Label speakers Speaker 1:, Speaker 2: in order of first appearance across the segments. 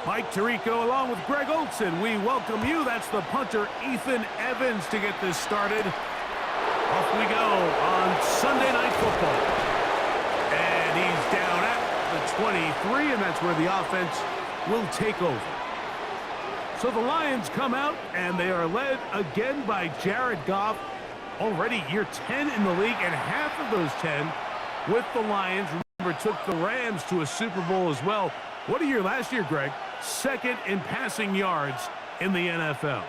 Speaker 1: Mike Tirico along with Greg Olson. We welcome you. That's the punter, Ethan Evans, to get this started. Off we go on Sunday Night Football. And he's down at the 23, and that's where the offense will take over. So the Lions come out, and they are led again by Jared Goff. Already year 10 in the league, and half of those 10 with the Lions. Remember, took the Rams to a Super Bowl as well. What a year last year, Greg. Second in passing yards in the NFL.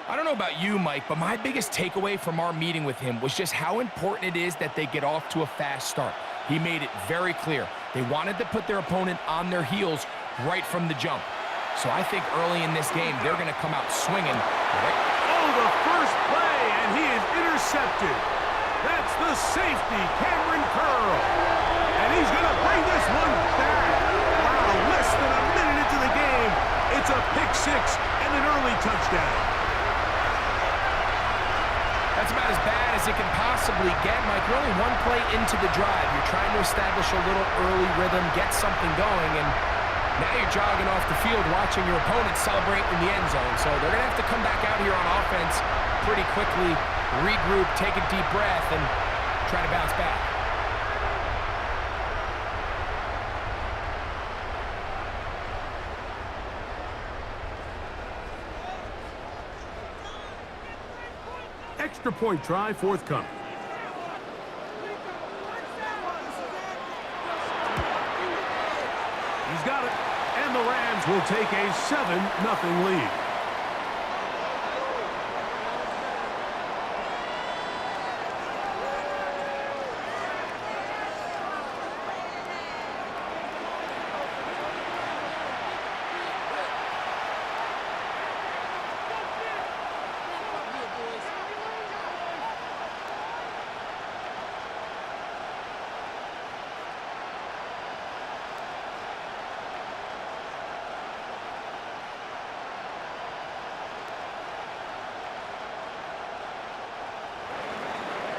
Speaker 2: I don't know about you, Mike, but my biggest takeaway from our meeting with him was just how important it is that they get off to a fast start. He made it very clear. They wanted to put their opponent on their heels right from the jump. So I think early in this game, they're going to come out swinging.
Speaker 1: Oh, the first play, and he is intercepted. That's the safety, Cameron Curl. And he's going to bring this one back. Wow, less than a minute into the game. It's a pick six and an early touchdown.
Speaker 2: That's about as bad as it can possibly get, Mike. We're only one play into the drive. You're trying to establish a little early rhythm, get something going, and now you're jogging off the field watching your opponent celebrate in the end zone. So they're going to have to come back out here on offense pretty quickly, regroup, take a deep breath, and try to bounce back.
Speaker 1: Extra point try forthcoming. He's got it, and the Rams will take a 7-0 lead.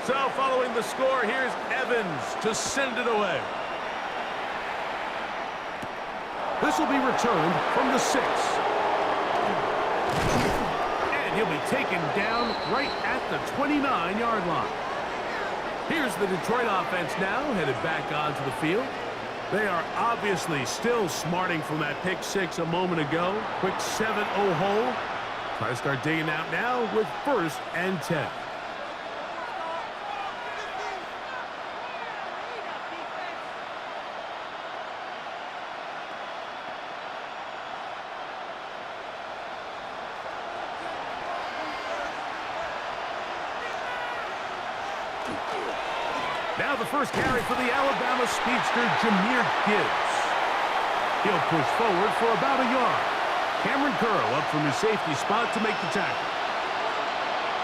Speaker 1: So following the score, here's Evans to send it away. This will be returned from the 6. And he'll be taken down right at the 29-yard line. Here's the Detroit offense now, headed back onto the field. They are obviously still smarting from that pick six a moment ago. Quick 7-0 hole. Try to start digging out now with 1st and 10. Now the first carry for the Alabama speedster, Jahmyr Gibbs. He'll push forward for about a yard. Cameron Curl up from his safety spot to make the tackle.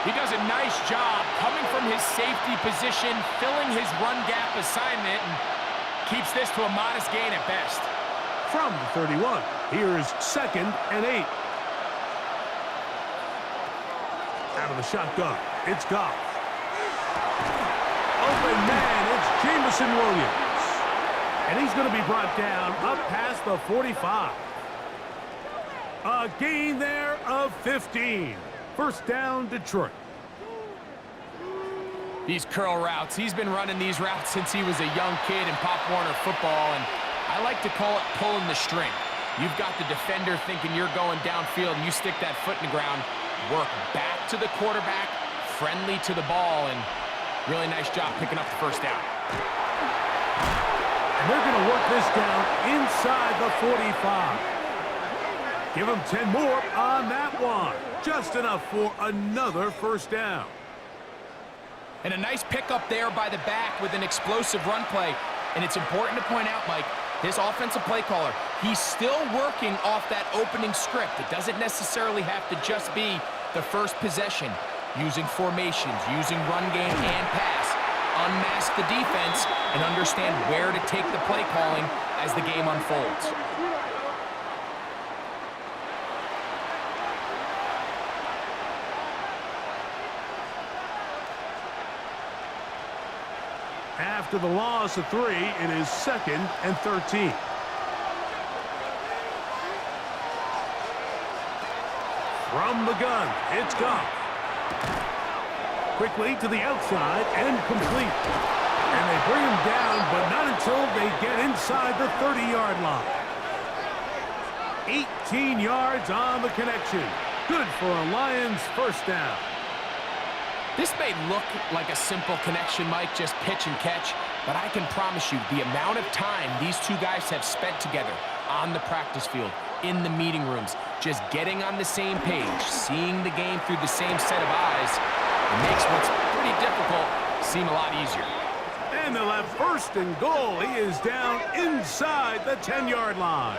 Speaker 2: He does a nice job coming from his safety position, filling his run gap assignment, and keeps this to a modest gain at best.
Speaker 1: From the 31, here's 2nd and 8. Out of the shotgun, it's Goff. Open man, it's Jameson Williams. And he's going to be brought down up past the 45. A gain there of 15. First down, Detroit.
Speaker 2: These curl routes, he's been running these routes since he was a young kid in Pop Warner football, and I like to call it pulling the string. You've got the defender thinking you're going downfield, and you stick that foot in the ground, work back to the quarterback, friendly to the ball, and really nice job picking up the first down.
Speaker 1: And they're going to work this down inside the 45. Give them 10 more on that one. Just enough for another first down.
Speaker 2: And a nice pickup there by the back with an explosive run play. And it's important to point out, Mike, this offensive play caller, he's still working off that opening script. It doesn't necessarily have to just be the first possession. Using formations, using run game and pass. Unmask the defense and understand where to take the play calling as the game unfolds.
Speaker 1: After the loss of 3, it is 2nd and 13. From the gun, it's Goff. Quickly to the outside and complete. And they bring him down, but not until they get inside the 30-yard line. 18 yards on the connection. Good for a Lions first down.
Speaker 2: This may look like a simple connection, Mike, just pitch and catch, but I can promise you the amount of time these two guys have spent together on the practice field, in the meeting rooms, just getting on the same page, seeing the game through the same set of eyes, it makes what's pretty difficult seem a lot easier.
Speaker 1: And they'll have first and goal. He is down inside the 10-yard line.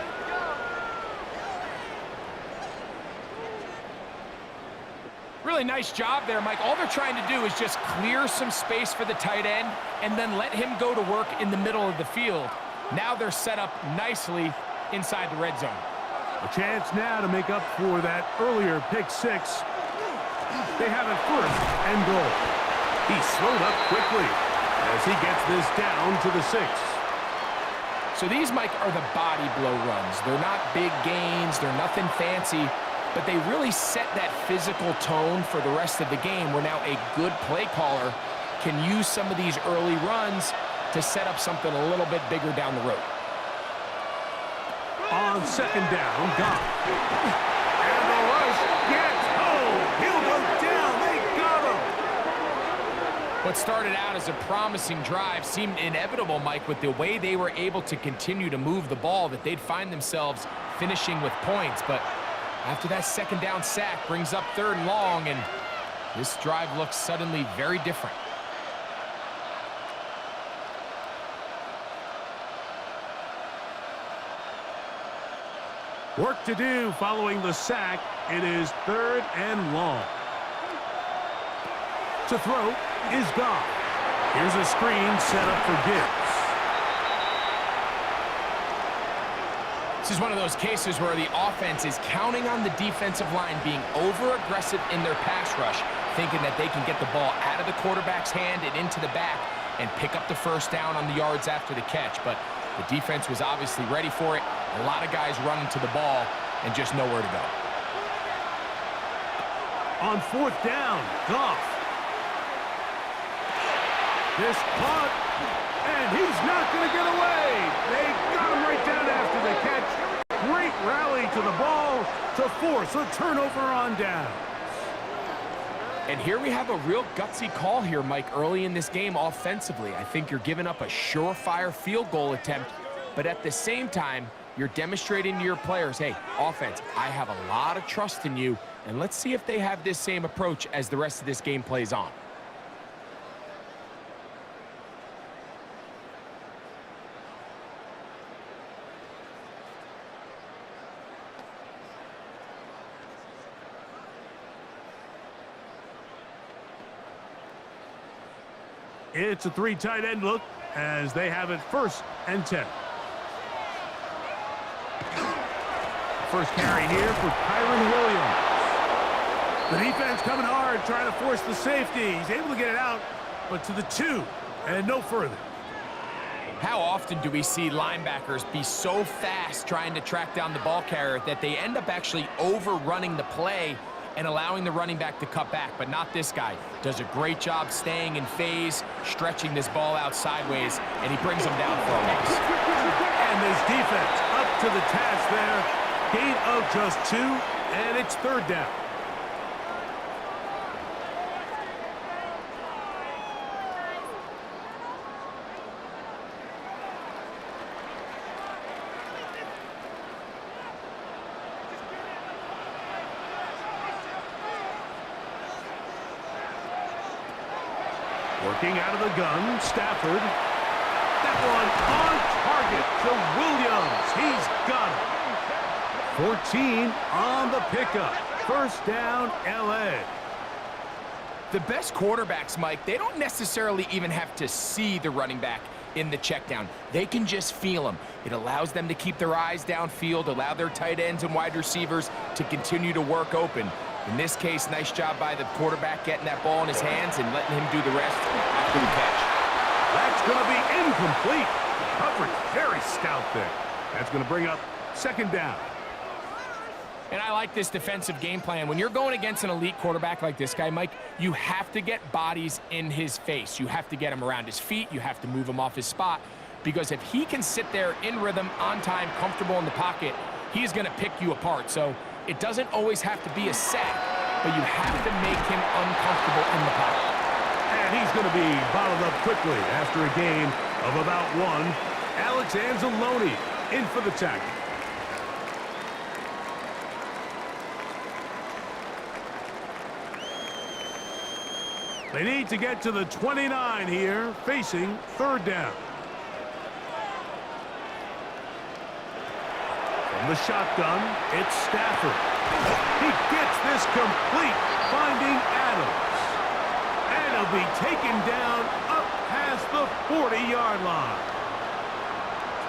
Speaker 2: Really nice job there, Mike. All they're trying to do is just clear some space for the tight end and then let him go to work in the middle of the field. Now they're set up nicely inside the red zone.
Speaker 1: A chance now to make up for that earlier pick six. They have it first and goal. He slowed up quickly as he gets this down to the 6.
Speaker 2: So these, Mike, are the body blow runs. They're not big gains. They're nothing fancy. But they really set that physical tone for the rest of the game where now a good play caller can use some of these early runs to set up something a little bit bigger down the road.
Speaker 1: On second down, Goff. And the rush gets home. He'll go down. They got him.
Speaker 2: What started out as a promising drive seemed inevitable, Mike, with the way they were able to continue to move the ball, that they'd find themselves finishing with points. But after that second down sack brings up third and long, and this drive looks suddenly very different.
Speaker 1: Work to do following the sack. It is third and long. To throw is Goff. Here's a screen set up for Gibbs.
Speaker 2: This is one of those cases where the offense is counting on the defensive line being over-aggressive in their pass rush, thinking that they can get the ball out of the quarterback's hand and into the back and pick up the first down on the yards after the catch. But the defense was obviously ready for it. A lot of guys running to the ball and just nowhere to go.
Speaker 1: On fourth down, Goff. This caught, and he's not going to get away. They got him right down after the catch. Great rally to the ball to force a turnover on downs.
Speaker 2: And here we have a real gutsy call here, Mike, early in this game offensively. I think you're giving up a surefire field goal attempt, but at the same time, you're demonstrating to your players, hey, offense, I have a lot of trust in you, and let's see if they have this same approach as the rest of this game plays on.
Speaker 1: It's a three tight end look as they have it first and 10. First carry here for Kyron Williams. The defense coming hard, trying to force the safety. He's able to get it out, but to the 2 and no further.
Speaker 2: How often do we see linebackers be so fast trying to track down the ball carrier that they end up actually overrunning the play and allowing the running back to cut back? But not this guy. Does a great job staying in phase, stretching this ball out sideways, and he brings them down for a loss.
Speaker 1: And this defense up to the task there. Gain of just 2, and it's third down. Working out of the gun, Stafford. That one on target to Williams. He's got it. 14 on the pickup. First down, L.A.
Speaker 2: The best quarterbacks, Mike, they don't necessarily even have to see the running back in the check down. They can just feel him. It allows them to keep their eyes downfield, allow their tight ends and wide receivers to continue to work open. In this case, nice job by the quarterback getting that ball in his hands and letting him do the rest after the catch.
Speaker 1: That's going to be incomplete. Coverage very stout there. That's going to bring up second down.
Speaker 2: And I like this defensive game plan. When you're going against an elite quarterback like this guy, Mike, you have to get bodies in his face. You have to get him around his feet. You have to move him off his spot. Because if he can sit there in rhythm, on time, comfortable in the pocket, he's going to pick you apart. So it doesn't always have to be a sack, but you have to make him uncomfortable in the pocket.
Speaker 1: And he's going to be bottled up quickly after a gain of about one. Alex Anzalone in for the tackle. They need to get to the 29 here, facing third down. From the shotgun, it's Stafford. He gets this complete, finding Adams. And he'll be taken down up past the 40-yard line.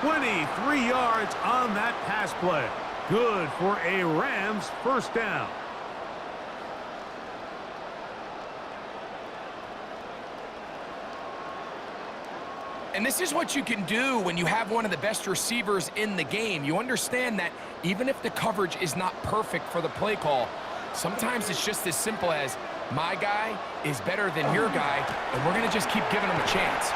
Speaker 1: 23 yards on that pass play. Good for a Rams first down.
Speaker 2: And this is what you can do when you have one of the best receivers in the game. You understand that even if the coverage is not perfect for the play call, sometimes it's just as simple as, my guy is better than your guy, and we're going to just keep giving him a chance.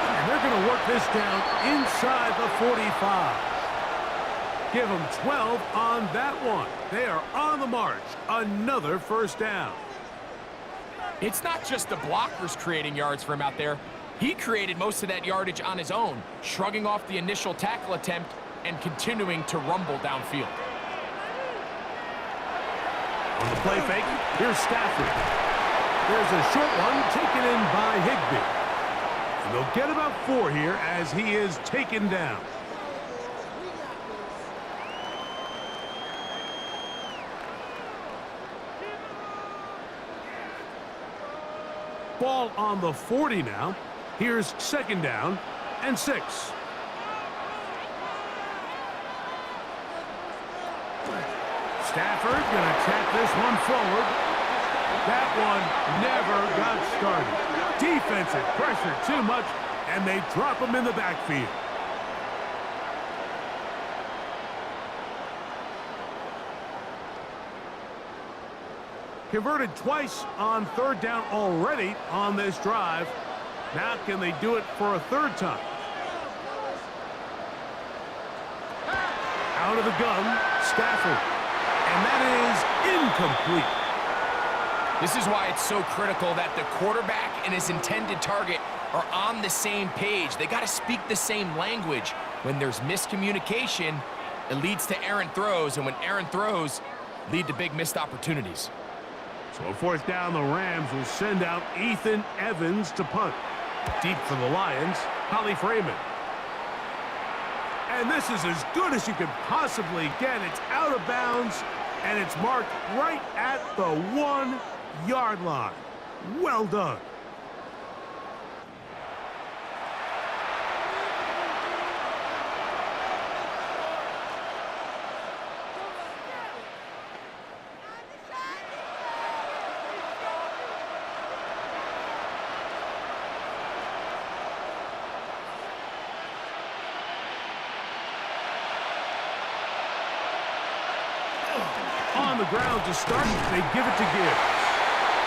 Speaker 1: And they're going to work this down inside the 45. Give them 12 on that one. They are on the march. Another first down.
Speaker 2: It's not just the blockers creating yards for him out there. He created most of that yardage on his own, shrugging off the initial tackle attempt and continuing to rumble downfield.
Speaker 1: On the play fake, here's Stafford. There's a short one taken in by Higbee. And they'll get about 4 here as he is taken down. Ball on the 40 now. Here's second down and 6. Stafford going to tap this one forward. That one never got started. Defensive pressure too much, and they drop him in the backfield. Converted twice on third down already on this drive. Now can they do it for a third time? Out of the gun, Stafford. And that is incomplete.
Speaker 2: This is why it's so critical that the quarterback and his intended target are on the same page. They got to speak the same language. When there's miscommunication, it leads to errant throws, and when errant throws lead to big missed opportunities.
Speaker 1: So a fourth down, the Rams will send out Ethan Evans to punt. Deep for the Lions, Holly Freeman. And this is as good as you could possibly get. It's out of bounds, and it's marked right at the 1-yard line. Well done. On the ground to start, they give it to Gibbs.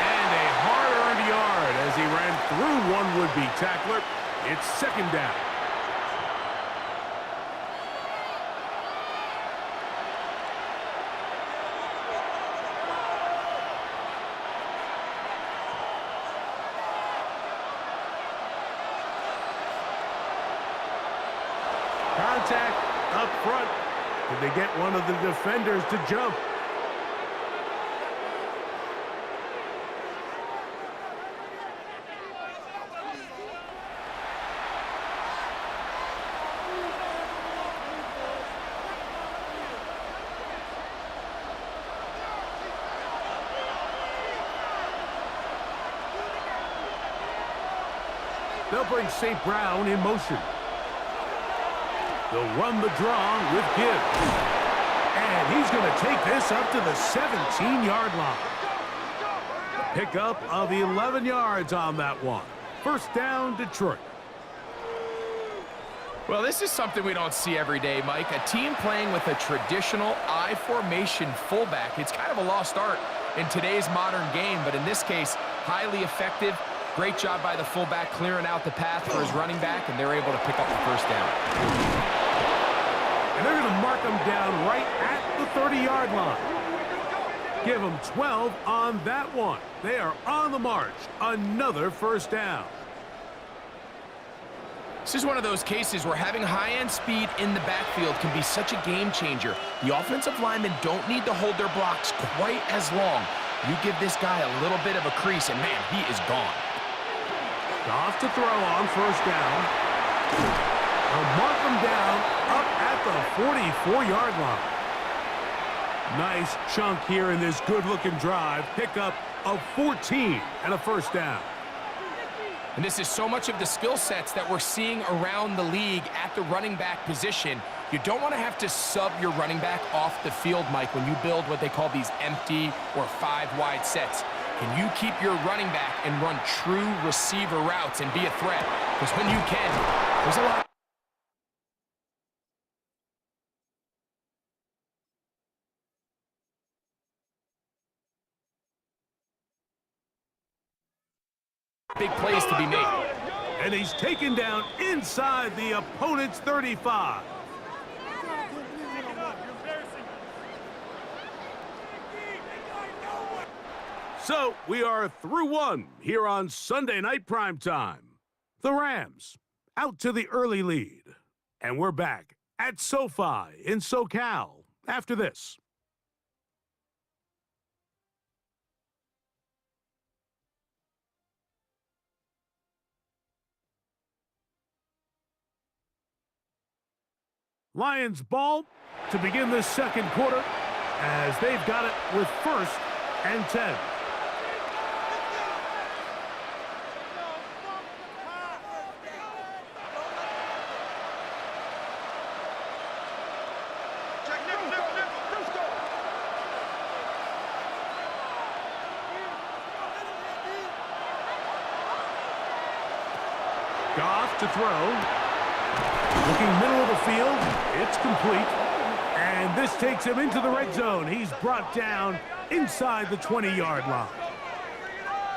Speaker 1: And a hard-earned yard as he ran through one would-be tackler. It's second down. Contact up front. Did they get one of the defenders to jump? They'll bring St. Brown in motion. They'll run the draw with Gibbs. And he's going to take this up to the 17-yard line. Pickup of 11 yards on that one. First down, Detroit.
Speaker 2: Well, this is something we don't see every day, Mike. A team playing with a traditional I formation fullback. It's kind of a lost art in today's modern game, but in this case, highly effective. Great job by the fullback clearing out the path for his running back, and they're able to pick up the first down.
Speaker 1: And they're going to mark him down right at the 30-yard line. Give them 12 on that one. They are on the march. Another first down.
Speaker 2: This is one of those cases where having high-end speed in the backfield can be such a game changer. The offensive linemen don't need to hold their blocks quite as long. You give this guy a little bit of a crease, and man, he is gone.
Speaker 1: Off to throw on first down. They'll mark him down up at the 44-yard line. Nice chunk here in this good-looking drive. Pickup of 14 and a first down.
Speaker 2: And this is so much of the skill sets that we're seeing around the league at the running back position. You don't want to have to sub your running back off the field, Mike, when you build what they call these empty or five-wide sets. Can you keep your running back and run true receiver routes and be a threat? Because when you can, there's a lot. Big plays to be made.
Speaker 1: And he's taken down inside the opponent's 35. So we are through one here on Sunday Night Primetime. The Rams out to the early lead. And we're back at SoFi in SoCal after this. Lions ball to begin this second quarter as they've got it with 1st and 10. Goff to throw. Looking middle of the field, it's complete. And this takes him into the red zone. He's brought down inside the 20-yard line.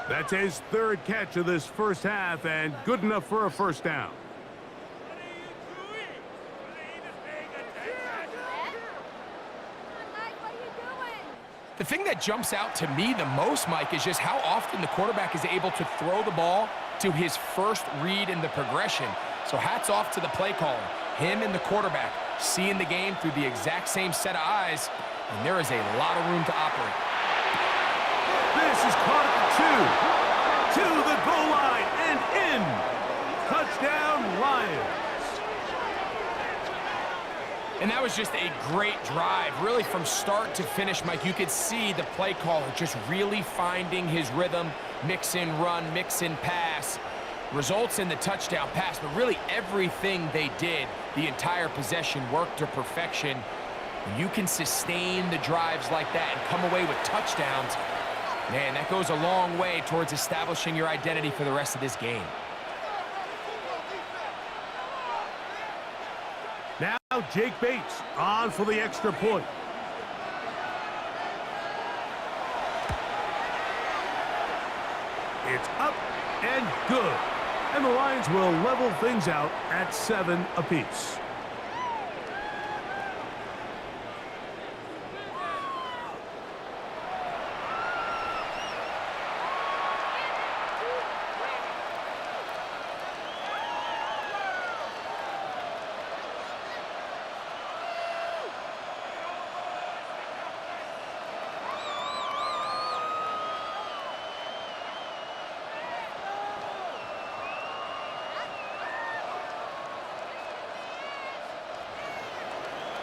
Speaker 1: That's his 3rd catch of this first half and good enough for a first down.
Speaker 2: The thing that jumps out to me the most, Mike, is just how often the quarterback is able to throw the ball to his first read in the progression. So hats off to the play caller. Him and the quarterback seeing the game through the exact same set of eyes, and there is a lot of room to operate.
Speaker 1: This is caught at the 2. To the goal line and in. Touchdown, Lions.
Speaker 2: And that was just a great drive, really from start to finish, Mike. You could see the play caller just really finding his rhythm, mix in run, mix in pass. Results in the touchdown pass, but really everything they did, the entire possession worked to perfection. When you can sustain the drives like that and come away with touchdowns, man, that goes a long way towards establishing your identity for the rest of this game.
Speaker 1: Now Jake Bates on for the extra point. It's up and good. And the Lions will level things out at 7 apiece.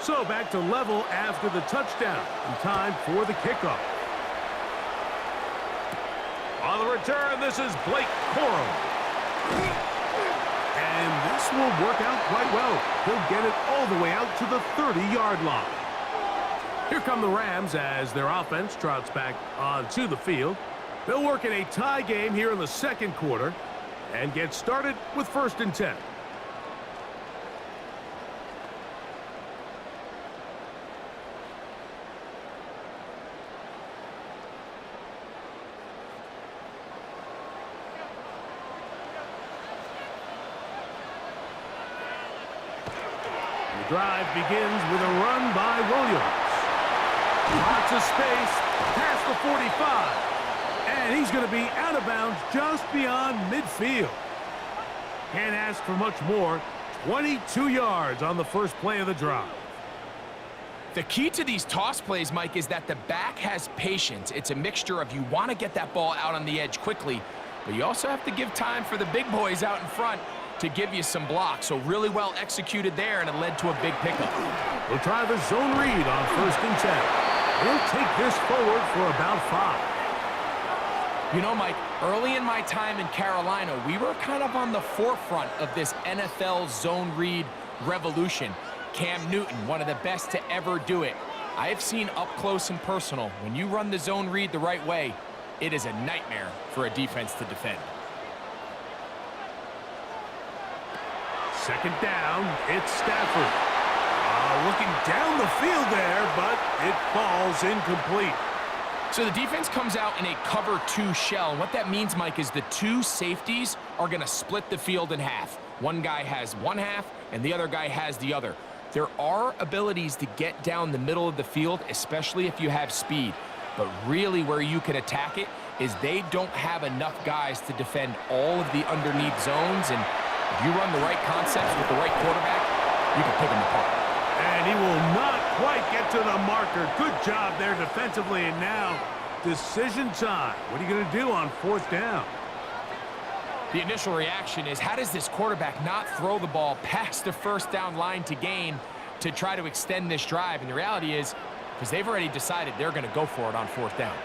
Speaker 1: So back to level after the touchdown. And time for the kickoff. On the return, this is Blake Corum. And this will work out quite well. He'll get it all the way out to the 30-yard line. Here come the Rams as their offense trots back onto the field. They'll work in a tie game here in the second quarter and get started with 1st and 10. drive begins with a run by Williams. Lots of space past the 45. And he's going to be out of bounds just beyond midfield. Can't ask for much more. 22 yards on the first play of the drive.
Speaker 2: The key to these toss plays, Mike, is that the back has patience. It's a mixture of you want to get that ball out on the edge quickly, but you also have to give time for the big boys out in front to give you some blocks. So really well executed there, and it led to a big pickup.
Speaker 1: We'll try the zone read on 1st and 10. He'll take this forward for about 5.
Speaker 2: You know, Mike, early in my time in Carolina, we were kind of on the forefront of this NFL zone read revolution. Cam Newton, one of the best to ever do it. I have seen up close and personal, when you run the zone read the right way, it is a nightmare for a defense to defend.
Speaker 1: 2nd down, it's Stafford. Looking down the field there, but it falls incomplete.
Speaker 2: So the defense comes out in a cover 2 shell. What that means, Mike, is the 2 safeties are going to split the field in half. One guy has one half, and the other guy has the other. There are abilities to get down the middle of the field, especially if you have speed. But really where you can attack it is they don't have enough guys to defend all of the underneath zones. And if you run the right concepts with the right quarterback, you can pick them apart.
Speaker 1: And he will not quite get to the marker. Good job there defensively. And now, decision time. What are you going to do on 4th down?
Speaker 2: The initial reaction is, how does this quarterback not throw the ball past the 1st down line to gain to try to extend this drive? And the reality is, because they've already decided they're going to go for it on 4th down.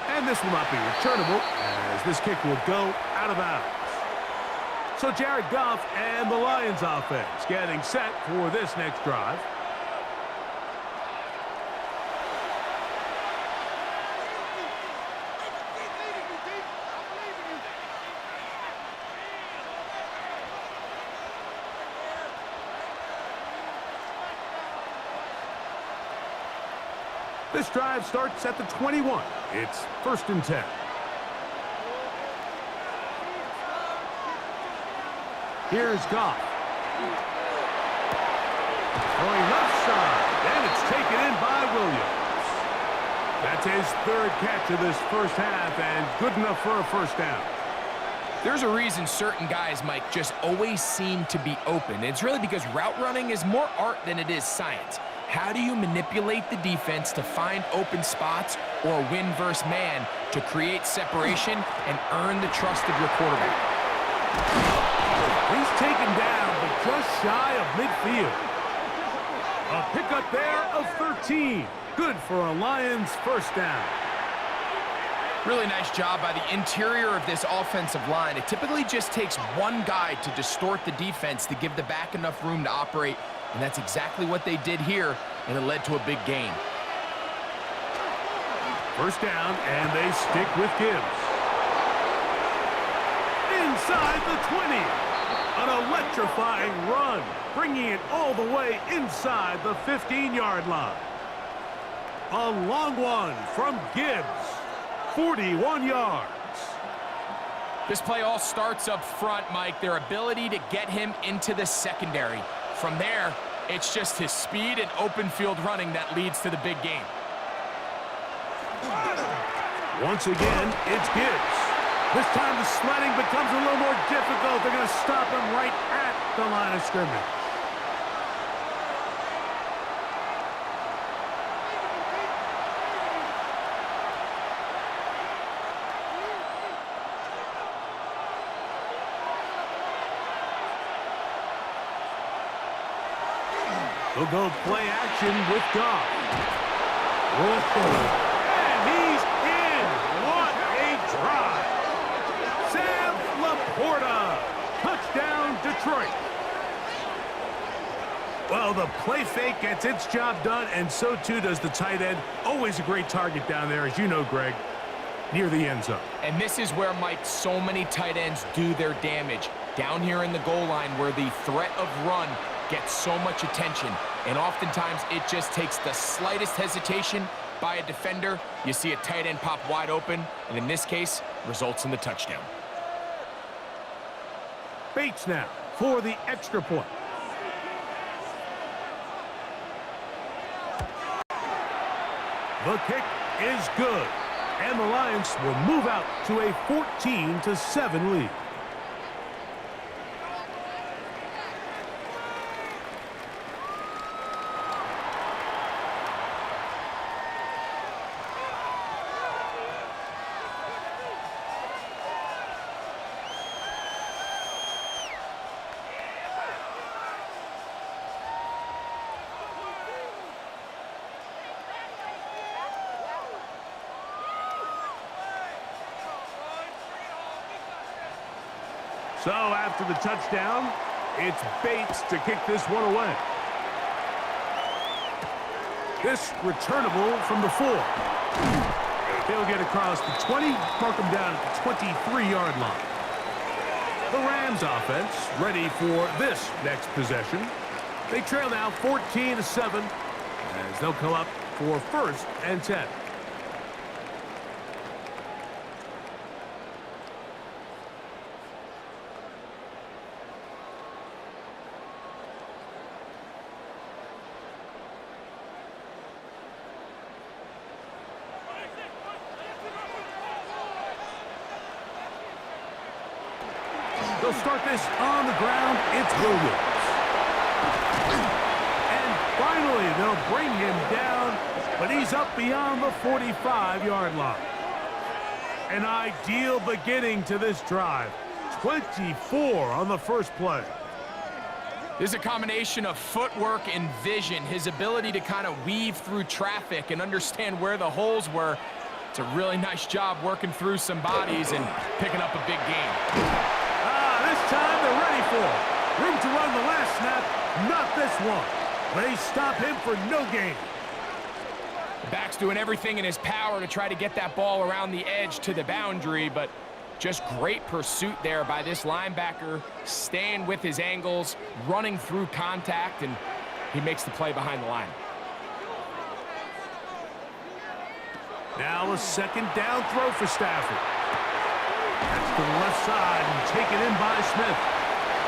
Speaker 1: And this will not be returnable, as this kick will go out of bounds. So Jared Goff and the Lions offense getting set for this next drive. This drive starts at the 21. It's 1st and 10. Here's Goff. Throwing left side, and it's taken in by Williams. That's his 3rd catch of this first half, and good enough for a 1st down.
Speaker 2: There's a reason certain guys, Mike, just always seem to be open. It's really because route running is more art than it is science. How do you manipulate the defense to find open spots or win versus man to create separation and earn the trust of your quarterback?
Speaker 1: He's taken down, but just shy of midfield. A pickup there of 13. Good for a Lions 1st down.
Speaker 2: Really nice job by the interior of this offensive line. It typically just takes one guy to distort the defense to give the back enough room to operate, and that's exactly what they did here, and it led to a big gain.
Speaker 1: 1st down, and they stick with Gibbs. Inside the 20. An electrifying run, bringing it all the way inside the 15-yard line. A long one from Gibbs. 41 yards.
Speaker 2: This play all starts up front, Mike. Their ability to get him into the secondary. From there, it's just his speed and open field running that leads to the big game.
Speaker 1: Once again, it's Gibbs. This time the sledding becomes a little more difficult. They're going to stop him right at the line of scrimmage. They'll go play action with Goff. And he's in. What a drive. Sam Laporta. Touchdown, Detroit. Well, the play fake gets its job done, and so too does the tight end. Always a great target down there, as you know, Greg, near the end zone.
Speaker 2: And this is where, Mike, so many tight ends do their damage. Down here in the goal line where the threat of run gets so much attention, and oftentimes it just takes the slightest hesitation by a defender. You see a tight end pop wide open, and in this case, results in the touchdown.
Speaker 1: Bates now for the extra point. The kick is good, and the Lions will move out to a 14-7 lead. So after the touchdown, it's Bates to kick this one away. This returnable from the 4. He'll get across the 20, mark him down at the 23-yard line. The Rams offense ready for this next possession. They trail now 14-7 as they'll come up for 1st and 10. They'll start this on the ground. It's Williams. And finally, they'll bring him down, but he's up beyond the 45-yard line. An ideal beginning to this drive. 24 on the first play.
Speaker 2: This is a combination of footwork and vision. His ability to kind of weave through traffic and understand where the holes were. It's a really nice job working through some bodies and picking up a big game.
Speaker 1: This time they're ready for it. Room to run the last snap, not this one. They stop him for no gain.
Speaker 2: The back's doing everything in his power to try to get that ball around the edge to the boundary, but just great pursuit there by this linebacker, staying with his angles, running through contact, and he makes the play behind the line.
Speaker 1: Now a second down throw for Stafford. That's to the left side and taken in by Smith.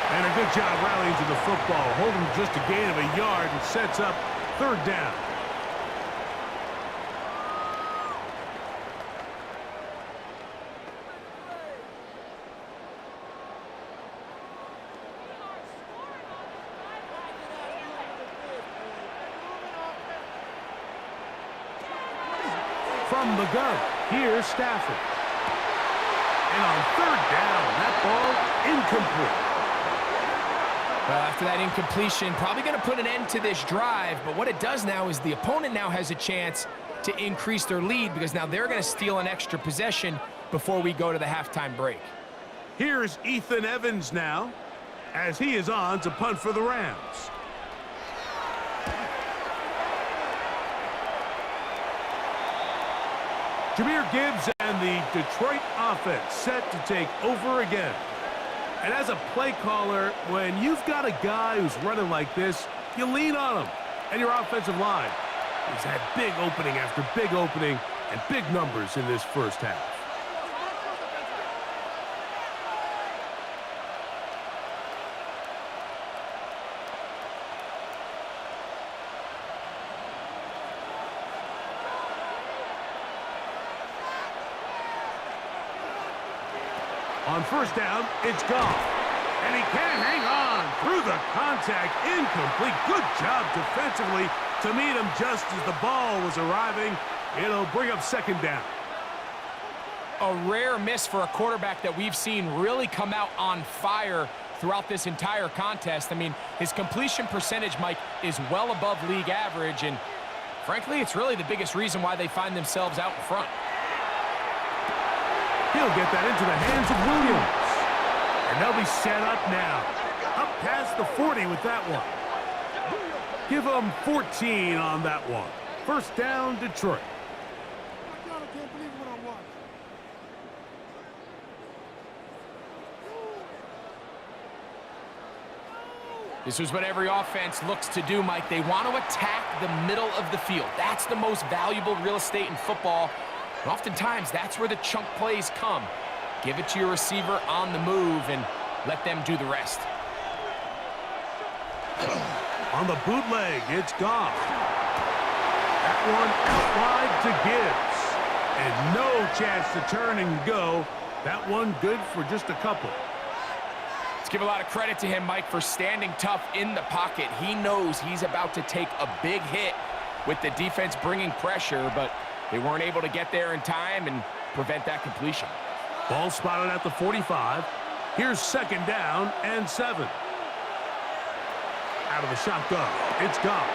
Speaker 1: And a good job rallying to the football, holding just a gain of a yard and sets up 3rd down. From the gun, here's Stafford. And on 3rd down, that ball incomplete.
Speaker 2: Well, after that incompletion, probably going to put an end to this drive, but what it does now is the opponent now has a chance to increase their lead because now they're going to steal an extra possession before we go to the halftime break.
Speaker 1: Here's Ethan Evans now as he is on to punt for the Rams. Jahmyr Gibbs and the Detroit offense set to take over again. And as a play caller, when you've got a guy who's running like this, you lean on him. And your offensive line has had big opening after big opening and big numbers in this first half. On 1st down, it's gone. And he can't hang on through the contact. Incomplete. Good job defensively to meet him just as the ball was arriving. It'll bring up 2nd down.
Speaker 2: A rare miss for a quarterback that we've seen really come out on fire throughout this entire contest. I mean, his completion percentage, Mike, is well above league average. And frankly, it's really the biggest reason why they find themselves out in front.
Speaker 1: He'll get that into the hands of Williams. And they'll be set up now. Up past the 40 with that one. Give them 14 on that one. 1st down, Detroit.
Speaker 2: This is what every offense looks to do, Mike. They want to attack the middle of the field. That's the most valuable real estate in football. And oftentimes, that's where the chunk plays come. Give it to your receiver on the move and let them do the rest.
Speaker 1: On the bootleg, it's Goff. That one out wide to Gibbs. And no chance to turn and go. That one good for just a couple.
Speaker 2: Let's give a lot of credit to him, Mike, for standing tough in the pocket. He knows he's about to take a big hit with the defense bringing pressure, but they weren't able to get there in time and prevent that completion.
Speaker 1: Ball spotted at the 45. Here's 2nd down and 7. Out of the shotgun, it's Goff.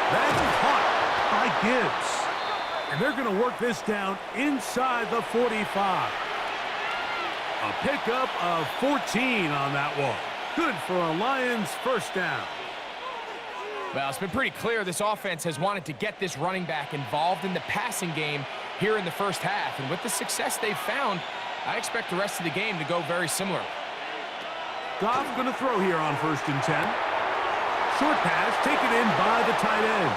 Speaker 1: That's caught by Gibbs. And they're going to work this down inside the 45. A pickup of 14 on that one. Good for a Lions 1st down.
Speaker 2: Well, it's been pretty clear this offense has wanted to get this running back involved in the passing game here in the 1st half. And with the success they've found, I expect the rest of the game to go very similar.
Speaker 1: Goff going to throw here on 1st and 10. Short pass taken in by the tight end.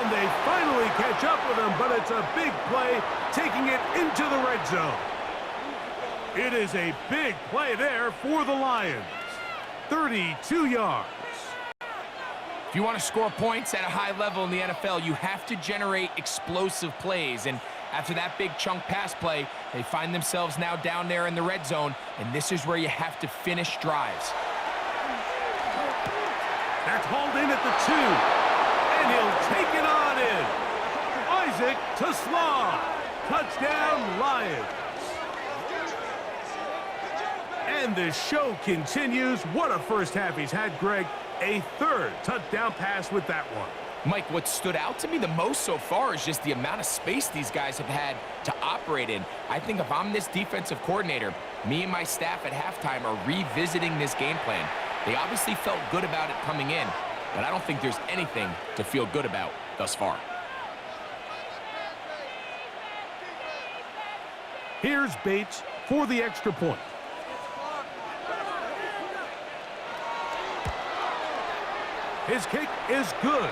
Speaker 1: And they finally catch up with him, but it's a big play taking it into the red zone. It is a big play there for the Lions. 32 yards.
Speaker 2: If you want to score points at a high level in the NFL, you have to generate explosive plays. And after that big chunk pass play, they find themselves now down there in the red zone, and this is where you have to finish drives.
Speaker 1: That's hauled in at the 2, and he'll take it on in. Isaac to Slaw. Touchdown, Lions. And the show continues. What a 1st half he's had, Greg. A 3rd touchdown pass with that one.
Speaker 2: Mike, what stood out to me the most so far is just the amount of space these guys have had to operate in. I think if I'm this defensive coordinator, me and my staff at halftime are revisiting this game plan. They obviously felt good about it coming in, but I don't think there's anything to feel good about thus far.
Speaker 1: Here's Bates for the extra point. His kick is good,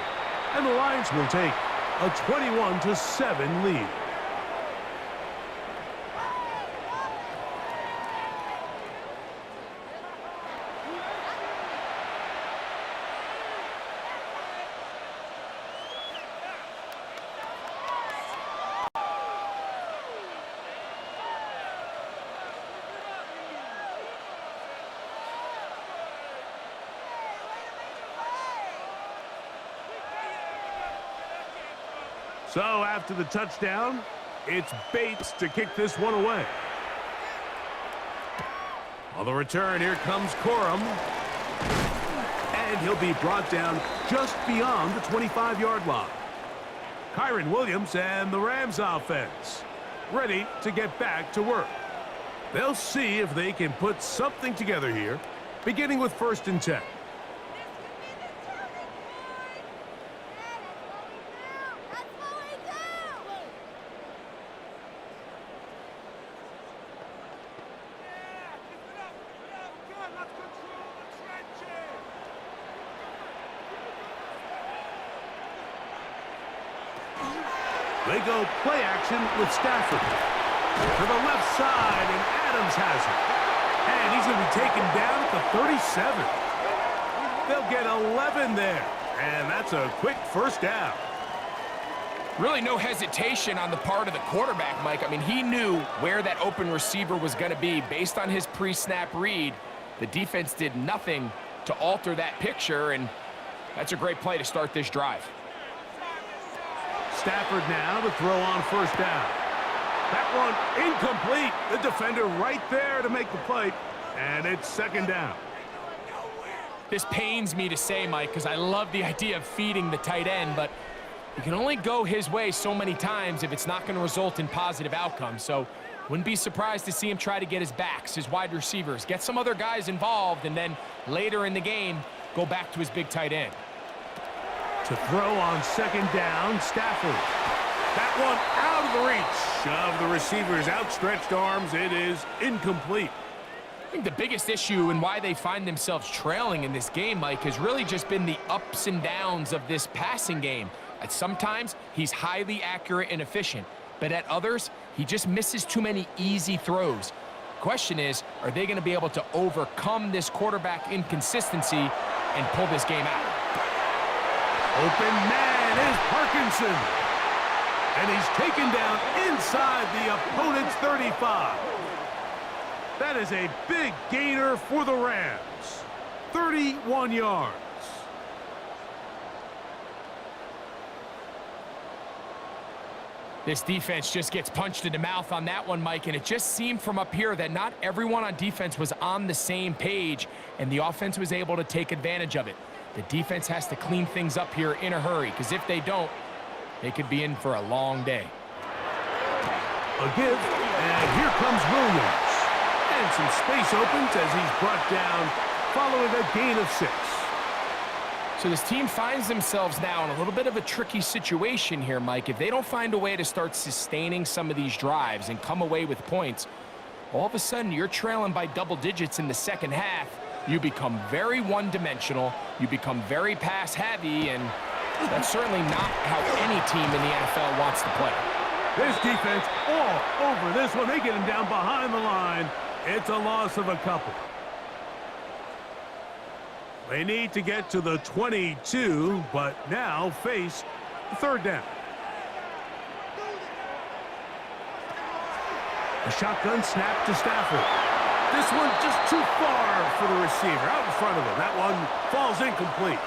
Speaker 1: and the Lions will take a 21-7 lead. So after the touchdown, it's Bates to kick this one away. On the return, here comes Corum. And he'll be brought down just beyond the 25-yard line. Kyron Williams and the Rams offense ready to get back to work. They'll see if they can put something together here, beginning with 1st and 10. They go play action with Stafford. To the left side, and Adams has it. And he's going to be taken down at the 37. They'll get 11 there. And that's a quick 1st down.
Speaker 2: Really no hesitation on the part of the quarterback, Mike. I mean, he knew where that open receiver was going to be based on his pre-snap read. The defense did nothing to alter that picture, and that's a great play to start this drive.
Speaker 1: Stafford now to throw on 1st down. That one incomplete. The defender right there to make the play, and it's 2nd down.
Speaker 2: This pains me to say, Mike, because I love the idea of feeding the tight end, but you can only go his way so many times if it's not going to result in positive outcomes. So wouldn't be surprised to see him try to get his backs, his wide receivers, get some other guys involved, and then later in the game, go back to his big tight end.
Speaker 1: To throw on 2nd down, Stafford. That one out of the reach of the receiver's outstretched arms. It is incomplete.
Speaker 2: I think the biggest issue and why they find themselves trailing in this game, Mike, has really just been the ups and downs of this passing game. At sometimes, he's highly accurate and efficient, but at others, he just misses too many easy throws. Question is, are they going to be able to overcome this quarterback inconsistency and pull this game out.
Speaker 1: Open man is Parkinson. And he's taken down inside the opponent's 35. That is a big gainer for the Rams. 31 yards.
Speaker 2: This defense just gets punched in the mouth on that one, Mike, and it just seemed from up here that not everyone on defense was on the same page, and the offense was able to take advantage of it. The defense has to clean things up here in a hurry, because if they don't, they could be in for a long day.
Speaker 1: A give, and here comes Williams. And some space opens as he's brought down following a gain of 6.
Speaker 2: So this team finds themselves now in a little bit of a tricky situation here, Mike. If they don't find a way to start sustaining some of these drives and come away with points, all of a sudden you're trailing by double digits in the second half. You become very one-dimensional. You become very pass-heavy, and that's certainly not how any team in the NFL wants to play.
Speaker 1: This defense all over this one. They get him down behind the line. It's a loss of a couple. They need to get to the 22, but now face third down. A shotgun snap to Stafford. This one just too far for the receiver. Out in front of him. That one falls incomplete.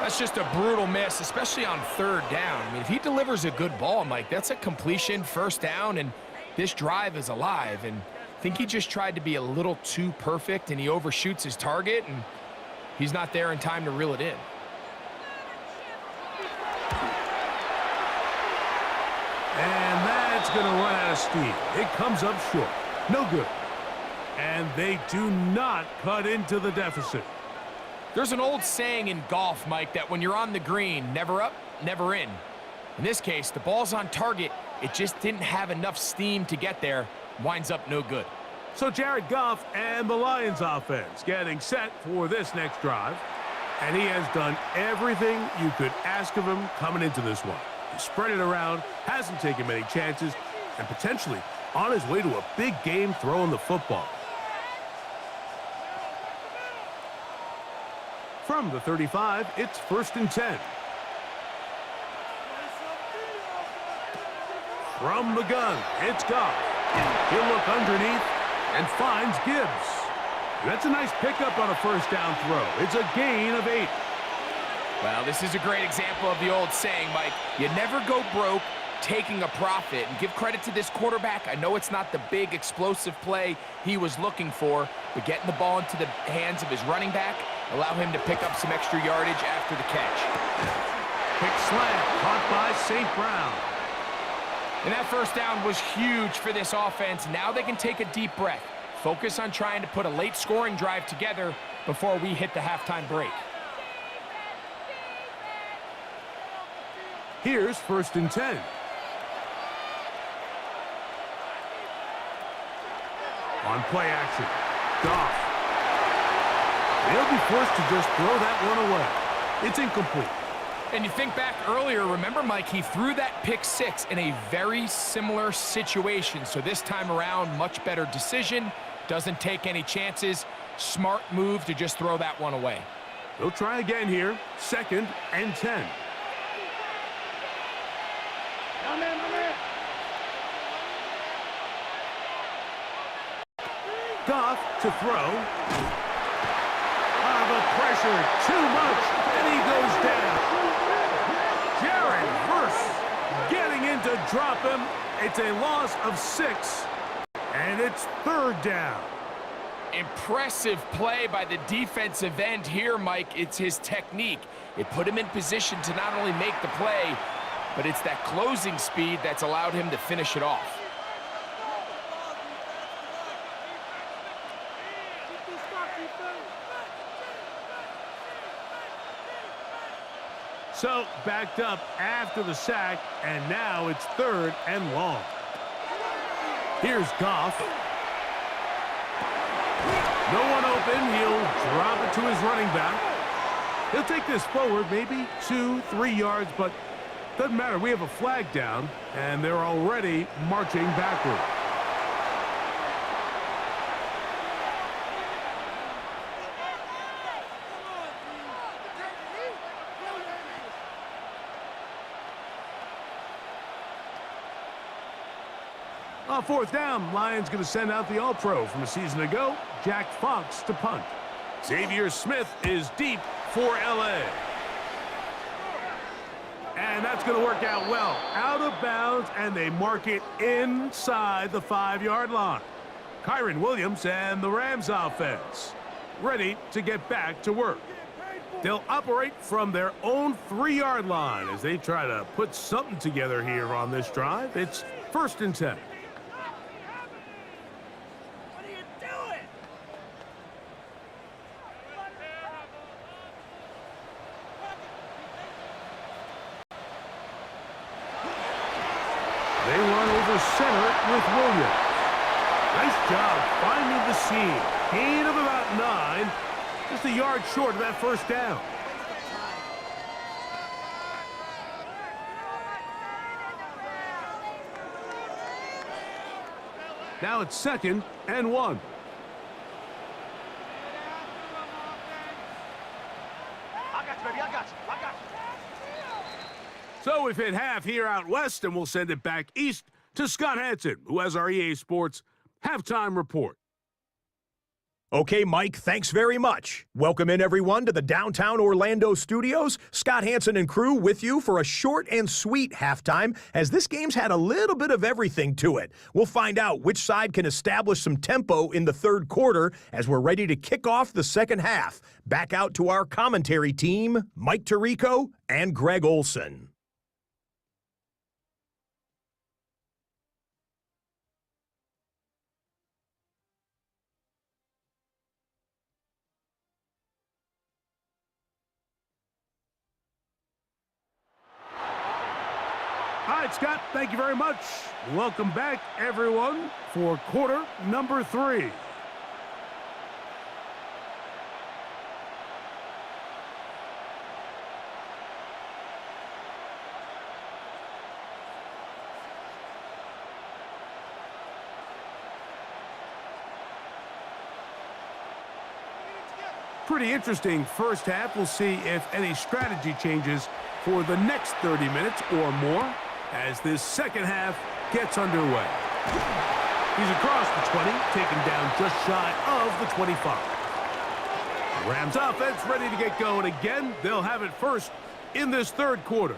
Speaker 2: That's just a brutal miss, especially on third down. I mean, if he delivers a good ball, Mike, that's a completion, first down, and this drive is alive. And I think he just tried to be a little too perfect, and he overshoots his target, and he's not there in time to reel it in.
Speaker 1: And that's going to run out of steam. It comes up short. No good. And they do not cut into the deficit.
Speaker 2: There's an old saying in golf, Mike, that when you're on the green, never up, never in. In this case, the ball's on target. It just didn't have enough steam to get there. Winds up no good.
Speaker 1: So Jared Goff and the Lions offense getting set for this next drive. And he has done everything you could ask of him coming into this one. He spread it around, hasn't taken many chances, and potentially on his way to a big game throwing the football. From the 35, it's 1st and 10. From the gun, it's Goff. He'll look underneath and finds Gibbs. That's a nice pickup on a first down throw. It's a gain of 8.
Speaker 2: Well, this is a great example of the old saying, Mike. You never go broke taking a profit. And give credit to this quarterback. I know it's not the big explosive play he was looking for, but getting the ball into the hands of his running back allow him to pick up some extra yardage after the catch.
Speaker 1: Quick slant caught by St. Brown.
Speaker 2: And that first down was huge for this offense. Now they can take a deep breath. Focus on trying to put a late scoring drive together before we hit the halftime break.
Speaker 1: Here's 1st and 10. On play action, Goff. They'll be forced to just throw that one away. It's incomplete.
Speaker 2: And you think back earlier, remember, Mike, he threw that pick 6 in a very similar situation. So this time around, much better decision. Doesn't take any chances. Smart move to just throw that one away.
Speaker 1: They'll try again here. 2nd and 10. Goff to throw. The pressure too much, and he goes down. Jared Verse getting in to drop him. It's a loss of 6, and it's 3rd down.
Speaker 2: Impressive play by the defensive end here, Mike. It's his technique. It put him in position to not only make the play, but it's that closing speed that's allowed him to finish it off.
Speaker 1: So, backed up after the sack, and now it's 3rd and long. Here's Goff. No one open. He'll drop it to his running back. He'll take this forward, maybe 2-3 yards, but doesn't matter. We have a flag down, and they're already marching backward. On fourth down, Lions going to send out the All-Pro from a season ago, Jack Fox, to punt. Xavier Smith is deep for L.A. And that's going to work out well. Out of bounds, and they mark it inside the 5-yard line. Kyron Williams and the Rams offense ready to get back to work. They'll operate from their own 3-yard line as they try to put something together here on this drive. It's 1st and 10.
Speaker 3: What are you doing?
Speaker 1: They run over center with Williams. Nice job finding the seam. Gain of about 9. Just a yard short of that first down. Now it's 2nd and 1.
Speaker 3: I got you, baby. I got you.
Speaker 1: So we've hit half here out west, and we'll send it back east to Scott Hansen, who has our EA Sports halftime report.
Speaker 4: Okay, Mike, thanks very much. Welcome in, everyone, to the downtown Orlando studios. Scott Hansen and crew with you for a short and sweet halftime, as this game's had a little bit of everything to it. We'll find out which side can establish some tempo in the third quarter as we're ready to kick off the second half. Back out to our commentary team, Mike Tirico and Greg Olson.
Speaker 1: All right, Scott, thank you very much. Welcome back, everyone, for quarter number 3. Pretty interesting first half. We'll see if any strategy changes for the next 30 minutes or more as this second half gets underway. He's across the 20, taken down just shy of the 25. The Rams offense ready to get going again. They'll have it first in this third quarter.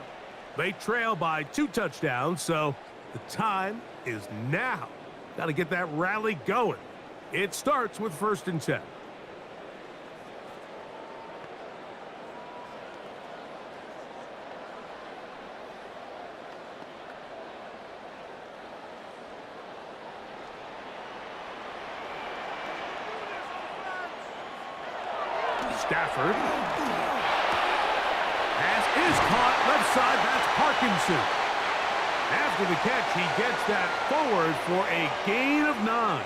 Speaker 1: They trail by 2 touchdowns, so the time is now. Got to get that rally going. It starts with 1st and 10. Stafford. Pass is caught left side. That's Parkinson. After the catch, he gets that forward for a gain of 9.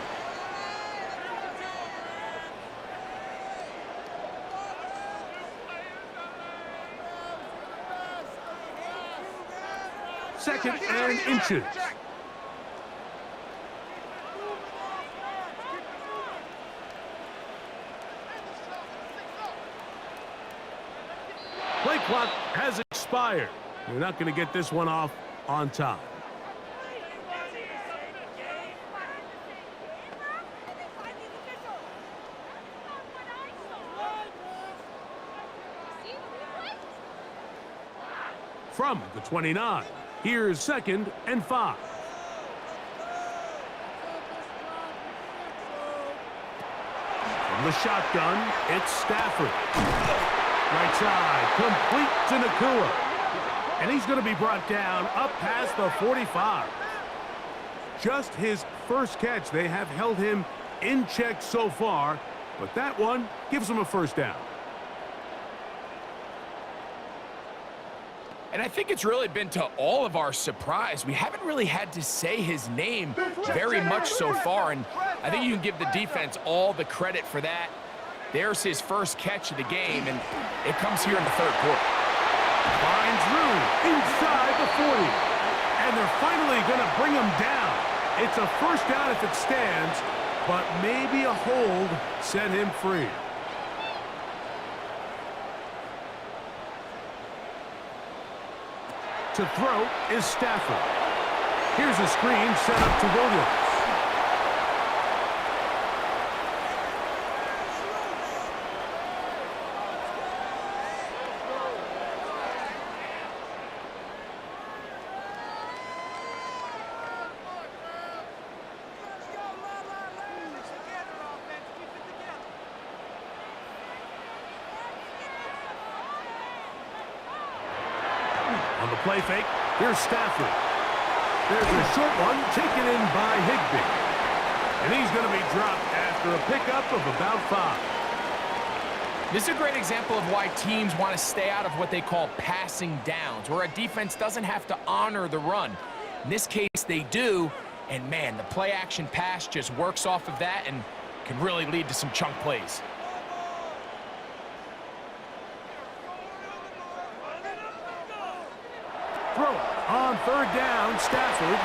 Speaker 1: Second and inches. Play clock has expired. You're not going to get this one off on time. From the 29, here's 2nd and 5. From the shotgun, it's Stafford. Right side, complete to Nakua. And he's going to be brought down up past the 45. Just his first catch. They have held him in check so far, but that one gives him a first down.
Speaker 2: And I think it's really been to all of our surprise. We haven't really had to say his name very much so far, and I think you can give the defense all the credit for that. There's his first catch of the game, and it comes here in the third quarter.
Speaker 1: Finds room inside the 40. And they're finally going to bring him down. It's a first down if it stands, but maybe a hold set him free. To throw is Stafford. Here's a screen set up to Williams. On the play fake, here's Stafford. There's a short one taken in by Higbee. And he's going to be dropped after a pickup of about 5.
Speaker 2: This is a great example of why teams want to stay out of what they call passing downs, where a defense doesn't have to honor the run. In this case, they do, and man, the play-action pass just works off of that and can really lead to some chunk plays.
Speaker 1: Throw on 3rd down, Stafford.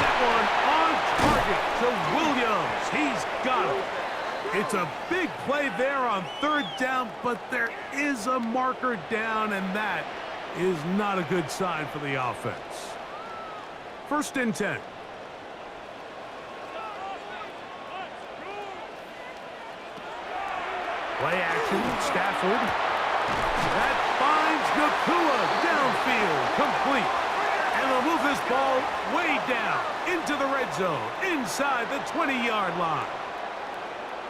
Speaker 1: That one on target to Williams. He's got it. It's a big play there on 3rd down, but there is a marker down, and that is not a good sign for the offense. 1st and 10. Play action, Stafford. That finds Nakua downfield, complete. And they'll move this ball way down into the red zone, inside the 20-yard line.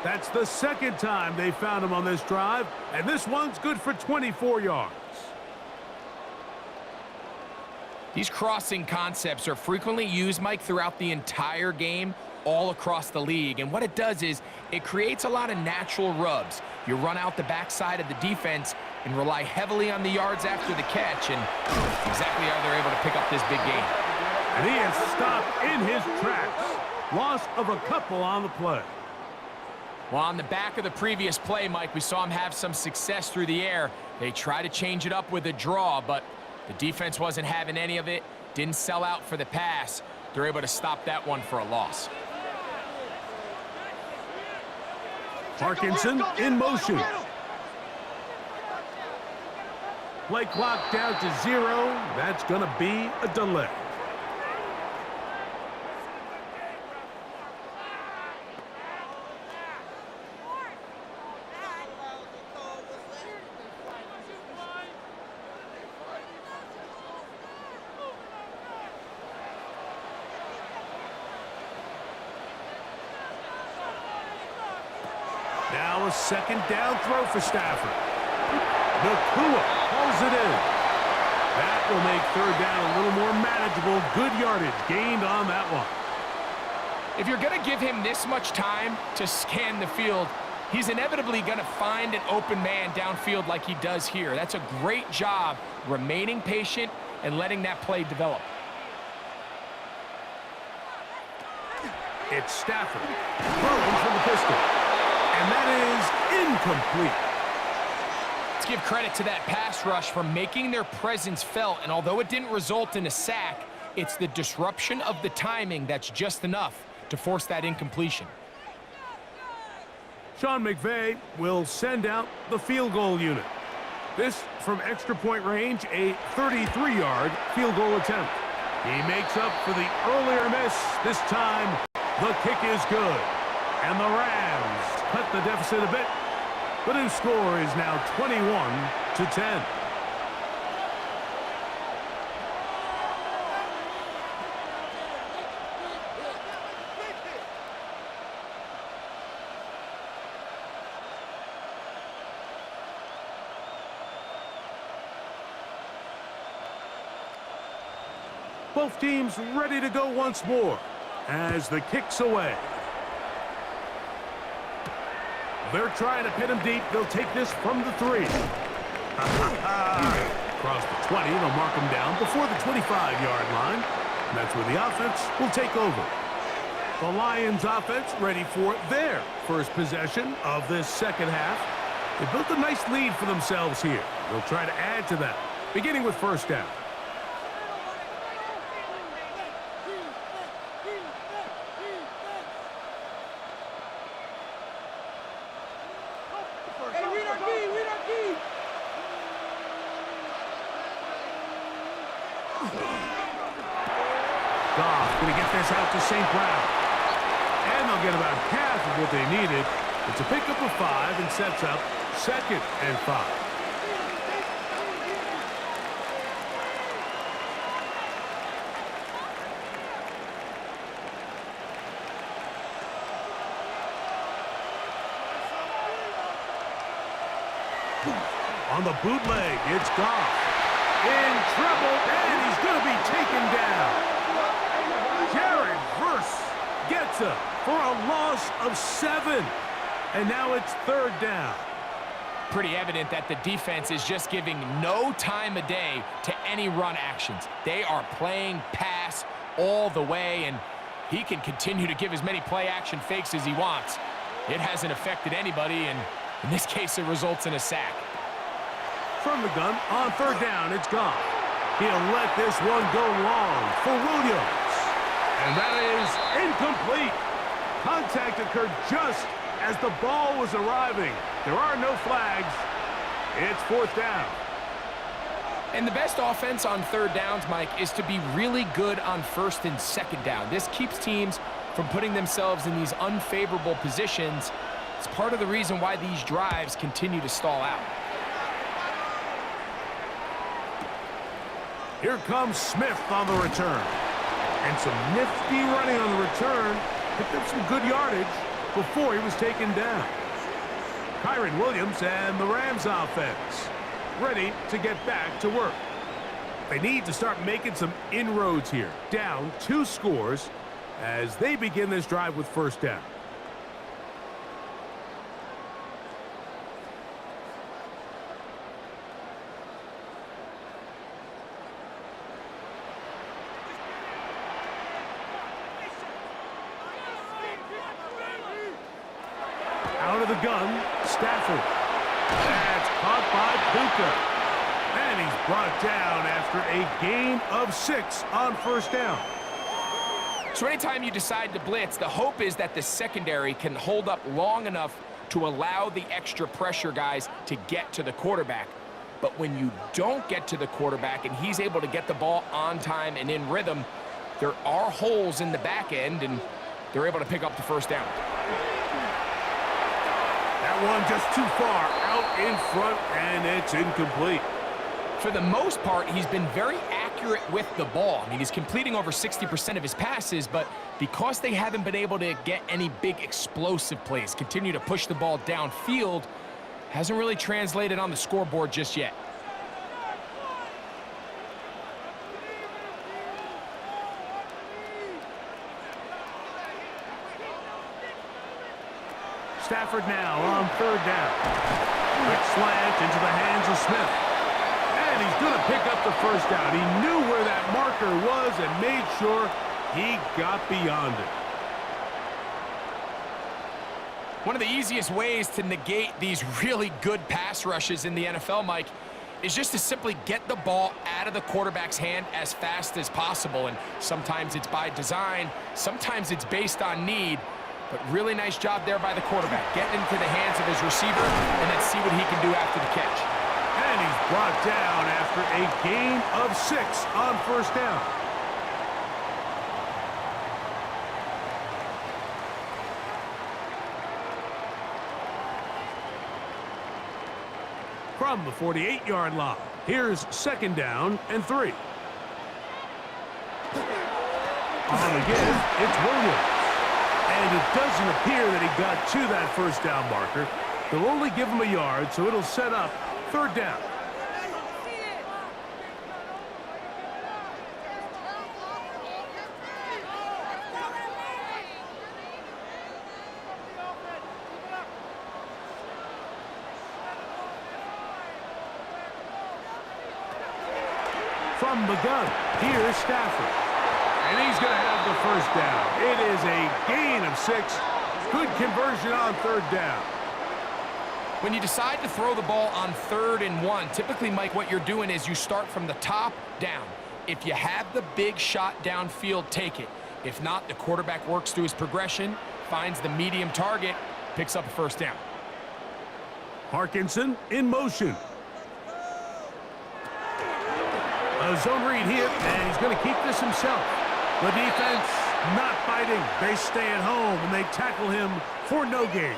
Speaker 1: That's the 2nd time they found him on this drive, and this one's good for 24 yards.
Speaker 2: These crossing concepts are frequently used, Mike, throughout the entire game, all across the league. And what it does is it creates a lot of natural rubs. You run out the backside of the defense and rely heavily on the yards after the catch, and exactly how they're able to pick up this big game.
Speaker 1: And he is stopped in his tracks. Loss of a couple on the play.
Speaker 2: Well, on the back of the previous play, Mike, we saw him have some success through the air. They try to change it up with a draw, but the defense wasn't having any of it, didn't sell out for the pass. They're able to stop that one for a loss.
Speaker 1: Parkinson in motion. Play clock down to 0. That's going to be a delay. Now a 2nd down throw for Stafford. Nakua pulls it in. That will make 3rd down a little more manageable. Good yardage gained on that one.
Speaker 2: If you're going to give him this much time to scan the field, he's inevitably going to find an open man downfield like he does here. That's a great job remaining patient and letting that play develop.
Speaker 1: It's Stafford throwing from the pistol. And that is incomplete.
Speaker 2: Let's give credit to that pass rush for making their presence felt, and although it didn't result in a sack, it's the disruption of the timing that's just enough to force that incompletion.
Speaker 1: Sean McVay will send out the field goal unit. This from extra point range, a 33-yard field goal attempt. He makes up for the earlier miss. This time, the kick is good. And the Rams cut the deficit a bit. The new score is now 21-10. Both teams ready to go once more as the kick's away. They're trying to pin him deep. They'll take this from the 3. Across the 20, they'll mark him down before the 25-yard line. And that's where the offense will take over. The Lions offense ready for their first possession of this 2nd half. They built a nice lead for themselves here. They'll try to add to that, beginning with 1st down. pass out to St. Brown. And they'll get about half of what they needed. It's a pickup of 5 and sets up 2nd and 5. On the bootleg, it's Goff. In trouble, and he's going to be taken down. Jared Verse gets up for a loss of 7. And now it's 3rd down.
Speaker 2: Pretty evident that the defense is just giving no time of day to any run actions. They are playing pass all the way, and he can continue to give as many play-action fakes as he wants. It hasn't affected anybody, and in this case, it results in a sack.
Speaker 1: From the gun, on 3rd down, it's Goff. He'll let this one go long for Williams. And that is incomplete. Contact occurred just as the ball was arriving. There are no flags. It's 4th down.
Speaker 2: And the best offense on 3rd downs, Mike, is to be really good on 1st and 2nd down. This keeps teams from putting themselves in these unfavorable positions. It's part of the reason why these drives continue to stall out.
Speaker 1: Here comes Smith on the return. And some nifty running on the return. Picked up some good yardage before he was taken down. Kyron Williams and the Rams offense ready to get back to work. They need to start making some inroads here. Down 2 scores as they begin this drive with 1st down. Out of the gun, Stafford. That's caught by Puka. And he's brought down after a gain of 6 on 1st down.
Speaker 2: So anytime you decide to blitz, the hope is that the secondary can hold up long enough to allow the extra pressure guys to get to the quarterback. But when you don't get to the quarterback and he's able to get the ball on time and in rhythm, there are holes in the back end, and they're able to pick up the 1st down.
Speaker 1: That one just too far out in front, and it's incomplete.
Speaker 2: For the most part, he's been very accurate with the ball. I mean, he's completing over 60% of his passes, but because they haven't been able to get any big explosive plays, continue to push the ball downfield, hasn't really translated on the scoreboard just yet.
Speaker 1: Stafford now on 3rd down. Quick slant into the hands of Smith. And he's going to pick up the 1st down. He knew where that marker was and made sure he got beyond it.
Speaker 2: One of the easiest ways to negate these really good pass rushes in the NFL, Mike, is just to simply get the ball out of the quarterback's hand as fast as possible. And sometimes it's by design, sometimes it's based on need. But really nice job there by the quarterback, getting into the hands of his receiver, and then see what he can do after the catch.
Speaker 1: And he's brought down after a gain of 6 on 1st down. From the 48-yard line, here's 2nd down and 3. On again, it's Williams. And it doesn't appear that he got to that 1st down marker. They'll only give him a yard, so it'll set up 3rd down. From the gun, here's Stafford. And he's going to have the 1st down. It is a gain of 6. Good conversion on 3rd down.
Speaker 2: When you decide to throw the ball on 3rd and 1, typically, Mike, what you're doing is you start from the top down. If you have the big shot downfield, take it. If not, the quarterback works through his progression, finds the medium target, picks up a 1st down.
Speaker 1: Parkinson in motion. A zone read here, and he's going to keep this himself. The defense Not biting. They stay at home, and they tackle him for no gain.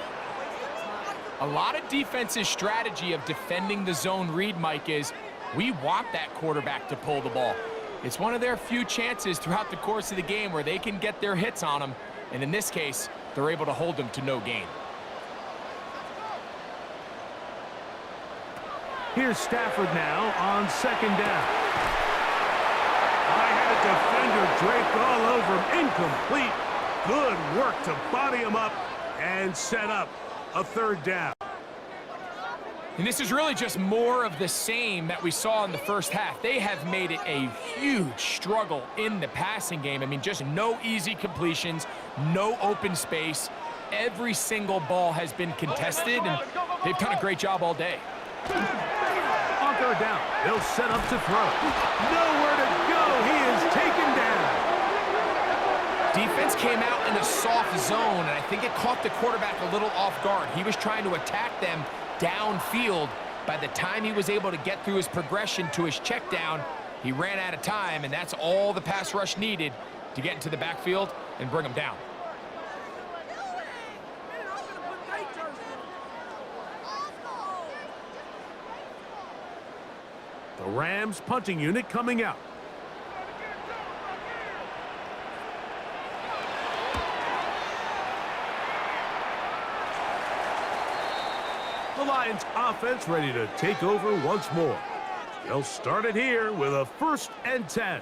Speaker 2: A lot of defense's strategy of defending the zone read, Mike, is we want that quarterback to pull the ball. It's one of their few chances throughout the course of the game where they can get their hits on him, and in this case, they're able to hold him to no gain.
Speaker 1: Here's Stafford now on second down. I had a defender draped all over him. Incomplete. Good work to body him up and set up a third down.
Speaker 2: And this is really just more of the same that we saw in the first half. They have made it a huge struggle in the passing game. I mean, just no easy completions, no open space. Every single ball has been contested, and they've done a great job all day.
Speaker 1: On third down, they'll set up to throw. Nowhere to go. He is taken down.
Speaker 2: Defense came out in a soft zone, and I think it caught the quarterback a little off guard. He was trying to attack them downfield. By the time he was able to get through his progression to his check down, he ran out of time, and that's all the pass rush needed to get into the backfield and bring him down.
Speaker 1: The Rams punting unit coming out. The Lions offense ready to take over once more. They'll start it here with a 1st and 10.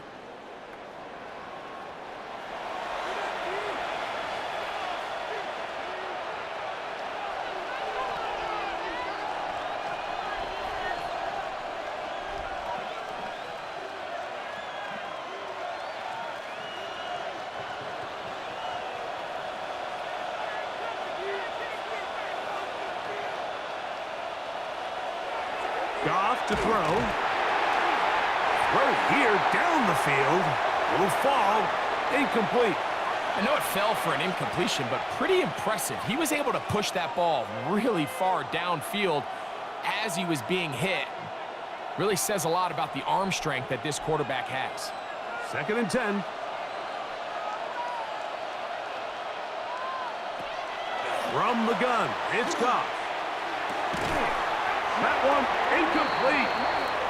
Speaker 1: Goff to throw. Throw here down the field. Will fall. Incomplete.
Speaker 2: I know it fell for an incompletion, but pretty impressive. He was able to push that ball really far downfield as he was being hit. Really says a lot about the arm strength that this quarterback has.
Speaker 1: 2nd and 10. From the gun, it's Goff. That one incomplete.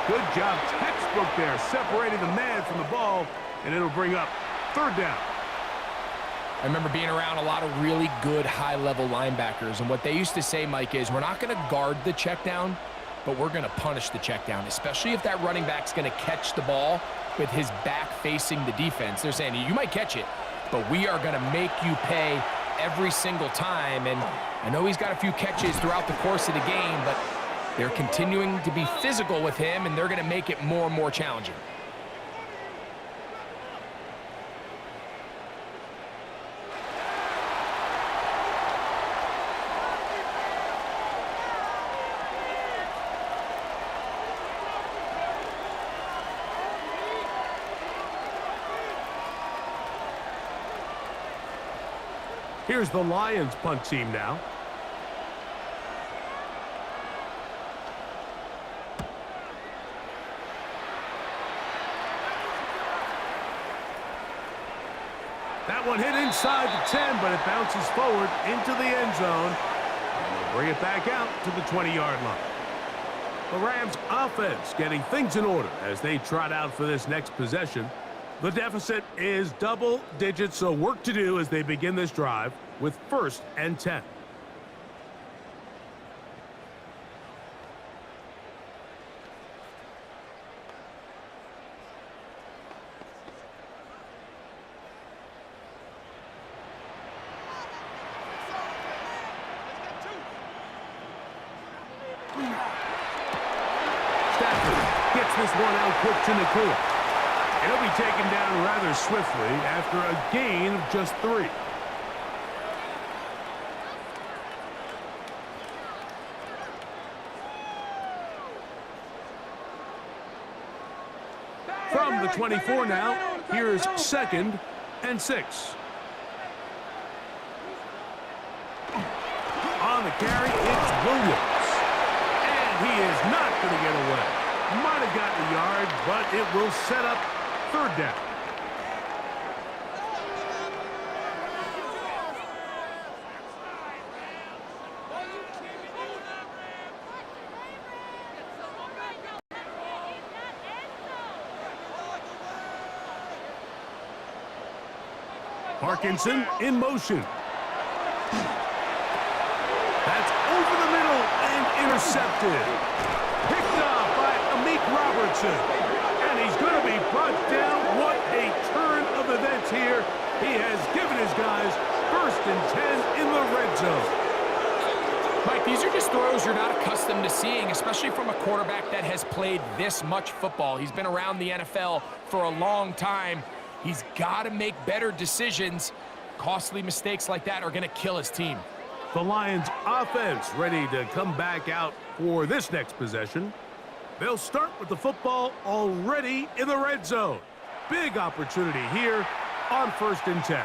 Speaker 1: Good job, textbook there, separating the man from the ball, and it'll bring up 3rd down.
Speaker 2: I remember being around a lot of really good high-level linebackers, and what they used to say, Mike, is we're not going to guard the check down, but we're going to punish the check down, especially if that running back's going to catch the ball with his back facing the defense. They're saying, you might catch it, but we are going to make you pay every single time. And I know he's got a few catches throughout the course of the game, but they're continuing to be physical with him, and they're going to make it more and more challenging.
Speaker 1: Here's the Lions punt team now. That one hit inside the 10, but it bounces forward into the end zone. And they'll bring it back out to the 20-yard line. The Rams offense getting things in order as they trot out for this next possession. The deficit is double digits, so work to do as they begin this drive with 1st and 10. Stafford gets this one out quick to Nakua. And he'll be taken down rather swiftly after a gain of just 3. From the 24 now, here's 2nd and 6. On the carry, it's Williams. And he is not going to get away. Might have gotten a yard, but it will set up 3rd down. Parkinson in motion. That's over the middle and intercepted. Picked off by Amik Robertson. And he's going to be brought down. What a turn of events here. He has given his guys 1st and 10 in the red zone.
Speaker 2: Mike, these are just throws you're not accustomed to seeing, especially from a quarterback that has played this much football. He's been around the NFL for a long time. He's got to make better decisions. Costly mistakes like that are going to kill his team.
Speaker 1: The Lions offense ready to come back out for this next possession. They'll start with the football already in the red zone. Big opportunity here on 1st and 10.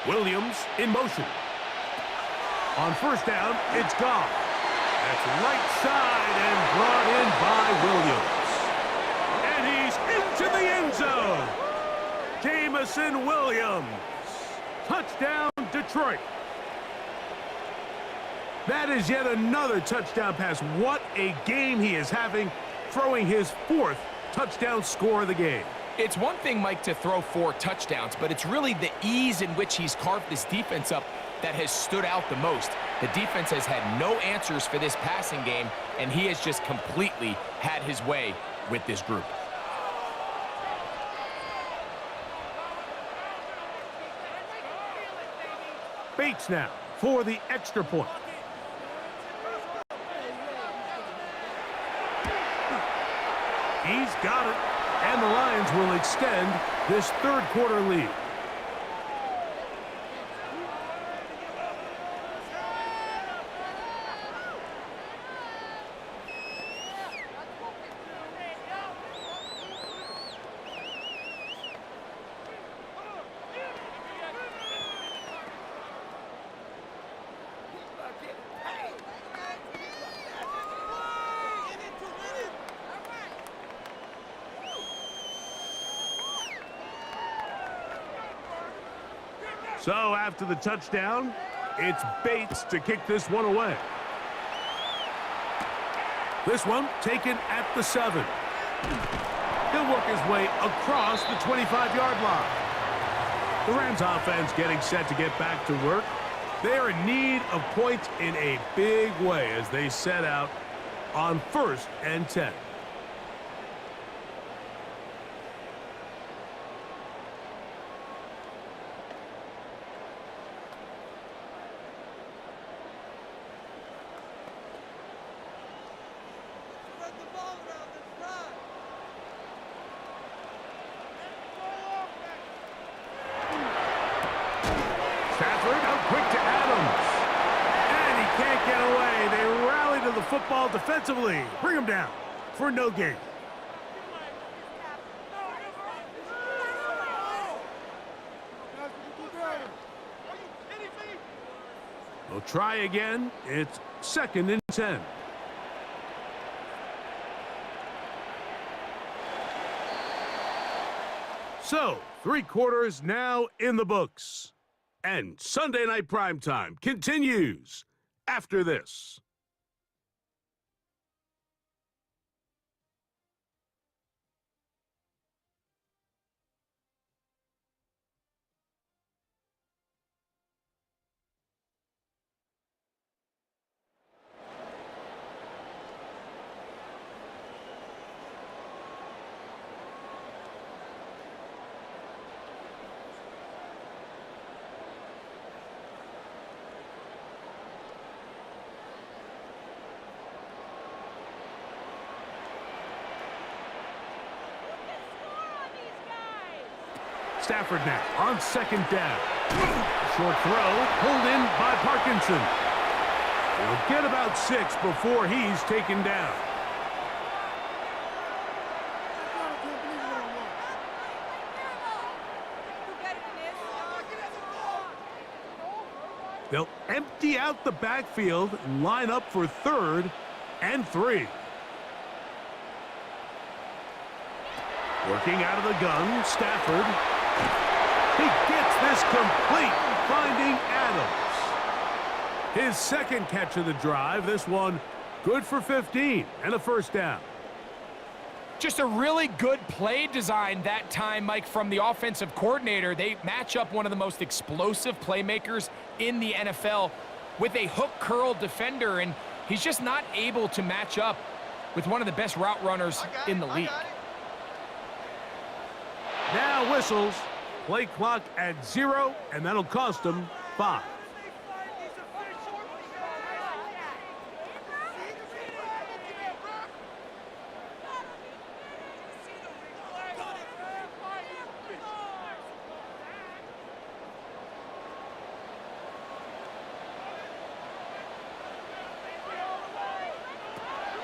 Speaker 1: Williams in motion. On 1st down, it's Goff. That's right side and brought in by Williams. And he's into the end zone. Jamison Williams. Touchdown, Detroit. That is yet another touchdown pass. What a game he is having, throwing his 4th touchdown score of the game.
Speaker 2: It's one thing, Mike, to throw 4 touchdowns, but it's really the ease in which he's carved this defense up that has stood out the most. The defense has had no answers for this passing game, and he has just completely had his way with this group.
Speaker 1: Bates now for the extra point. He's got it. And the Lions will extend this 3rd quarter lead. So after the touchdown, it's Bates to kick this one away. This one taken at the 7. He'll work his way across the 25-yard line. The Rams offense getting set to get back to work. They are in need of points in a big way as they set out on 1st and 10. Football defensively. Bring him down for no gain. We'll try again. It's 2nd and 10. So, 3 quarters now in the books. And Sunday Night Primetime continues after this. Stafford now on 2nd down. Short throw pulled in by Parkinson. He'll get about 6 before he's taken down. They'll empty out the backfield and line up for 3rd and 3. Working out of the gun, Stafford. He gets this complete, finding Adams. His second catch of the drive, this one good for 15 and a first down.
Speaker 2: Just a really good play design that time, Mike, from the offensive coordinator. They match up one of the most explosive playmakers in the NFL with a hook curl defender, and he's just not able to match up with one of the best route runners in the league.
Speaker 1: Now whistles. Play clock at 0, and that'll cost him 5.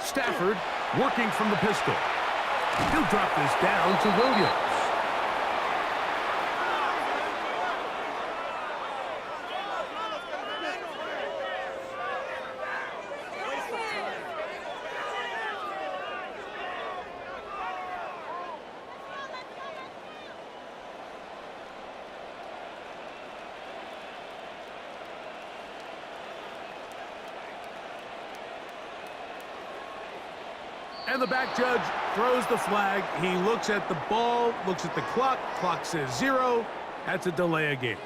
Speaker 1: Stafford working from the pistol. He'll drop this down to Williams. And the back judge throws the flag. He looks at the ball, looks at the clock. Clock says 0. That's a delay of game.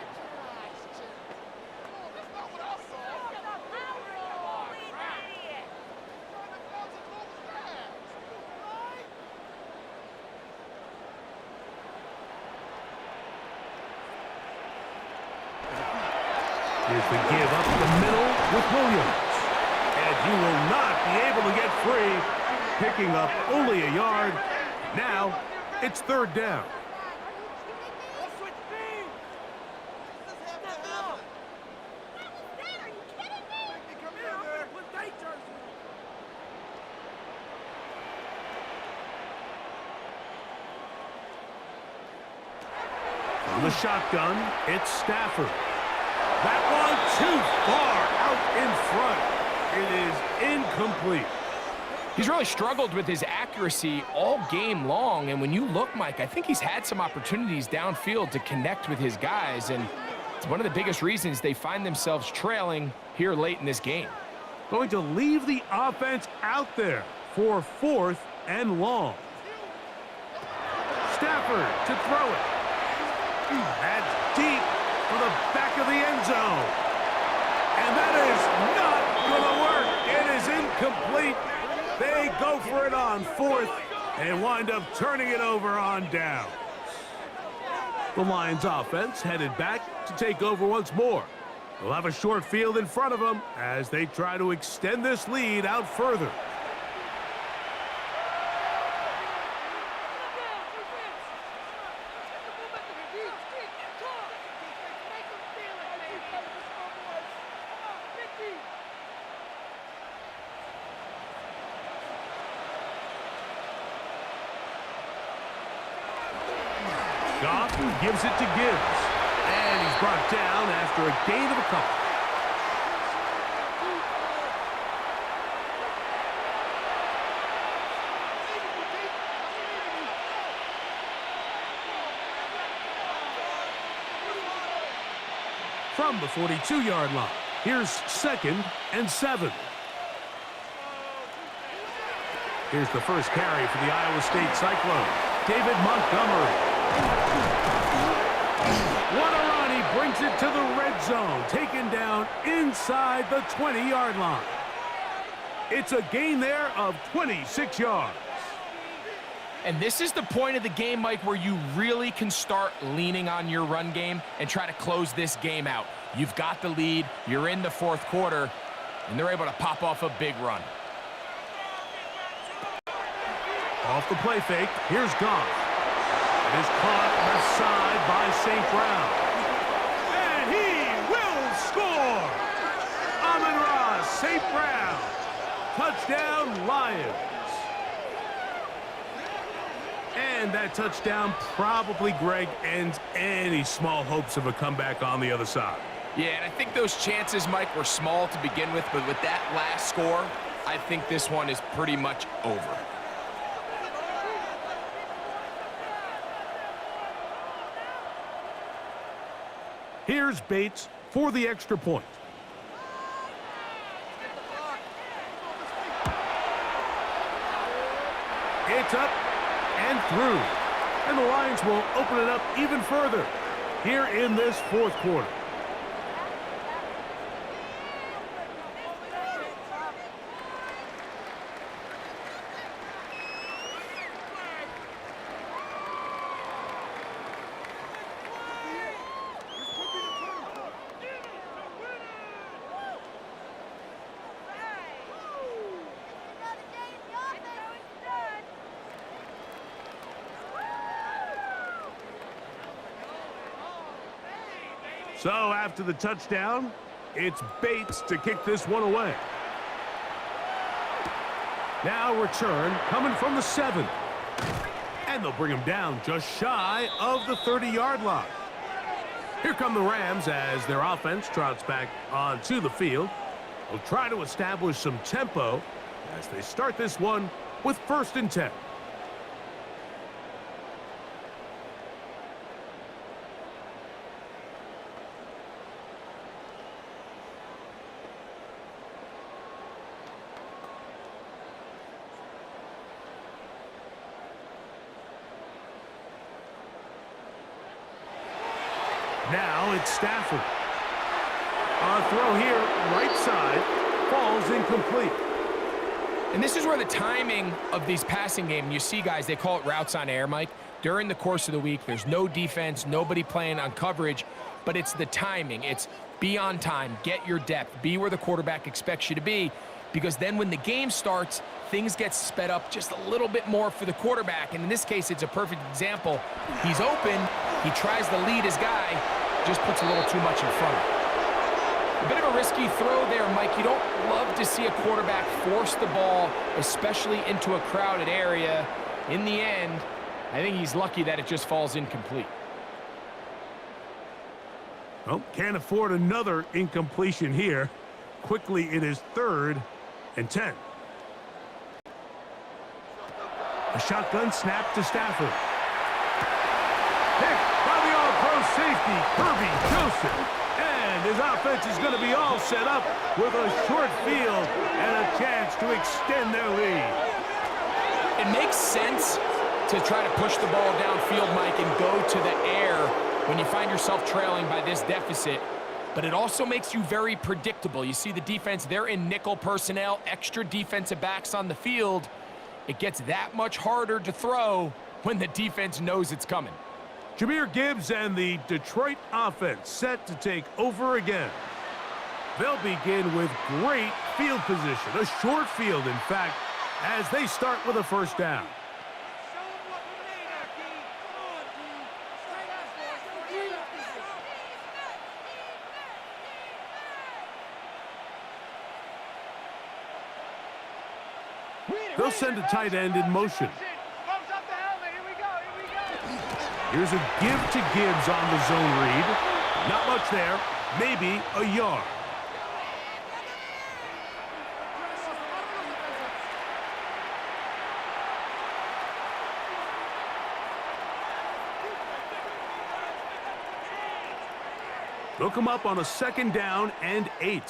Speaker 1: Here's the give up the middle with Williams. And he will not be able to get free. Picking up only a yard. Now it's third down. From the shotgun, it's Stafford. That one too far out in front. It is incomplete.
Speaker 2: He's really struggled with his accuracy all game long, and when you look, Mike, I think he's had some opportunities downfield to connect with his guys, and it's one of the biggest reasons they find themselves trailing here late in this game.
Speaker 1: Going to leave the offense out there for 4th and long. Stafford to throw it. That's deep for the back of the end zone. And that is not going to work. It is incomplete. They go for it on 4th and wind up turning it over on downs. The Lions offense headed back to take over once more. They'll have a short field in front of them as they try to extend this lead out further. Goff gives it to Gibbs. And he's brought down after a gain of a couple. From the 42-yard line, here's 2nd and 7. Here's the first carry for the Iowa State Cyclone, David Montgomery. What a run. He brings it to the red zone. Taken down inside the 20-yard line. It's a gain there of 26 yards.
Speaker 2: And this is the point of the game, Mike, where you really can start leaning on your run game and try to close this game out. You've got the lead. You're in the 4th quarter, and they're able to pop off a big run.
Speaker 1: Off the play fake, here's Goff. It is caught left side by St. Brown. And he will score! Amon-Ra St. Brown. Touchdown, Lions. And that touchdown probably, Greg, ends any small hopes of a comeback on the other side.
Speaker 2: Yeah, and I think those chances, Mike, were small to begin with, but with that last score, I think this one is pretty much over.
Speaker 1: Here's Bates for the extra point. It's up and through. And the Lions will open it up even further here in this fourth quarter. So after the touchdown, it's Bates to kick this one away. Now return coming from the 7. And they'll bring him down just shy of the 30-yard line. Here come the Rams as their offense trots back onto the field. They'll try to establish some tempo as they start this one with 1st and 10. Now it's Stafford. On throw here, right side, falls incomplete.
Speaker 2: And this is where the timing of these passing game, you see guys, they call it routes on air, Mike. During the course of the week, there's no defense, nobody playing on coverage, but it's the timing. It's be on time, get your depth, be where the quarterback expects you to be, because then when the game starts, things get sped up just a little bit more for the quarterback. And in this case, it's a perfect example. He's open, he tries to lead his guy, just puts a little too much in front. A bit of a risky throw there, Mike. You don't love to see a quarterback force the ball, especially into a crowded area. In the end, I think he's lucky that it just falls incomplete.
Speaker 1: Well, can't afford another incompletion here. Quickly, it is 3rd and 10. A shotgun snap to Stafford. Picked by the all-pro safety, Kirby Joseph. And his offense is going to be all set up with a short field and a chance to extend their lead.
Speaker 2: It makes sense to try to push the ball downfield, Mike, and go to the air when you find yourself trailing by this deficit. But it also makes you very predictable. You see the defense, they're in nickel personnel, extra defensive backs on the field. It gets that much harder to throw when the defense knows it's coming.
Speaker 1: Jahmyr Gibbs and the Detroit offense set to take over again. They'll begin with great field position, a short field, in fact, as they start with a 1st down. They'll send a tight end in motion. Here's a give to Gibbs on the zone read. Not much there, maybe a yard. They'll come up on a 2nd down and 8.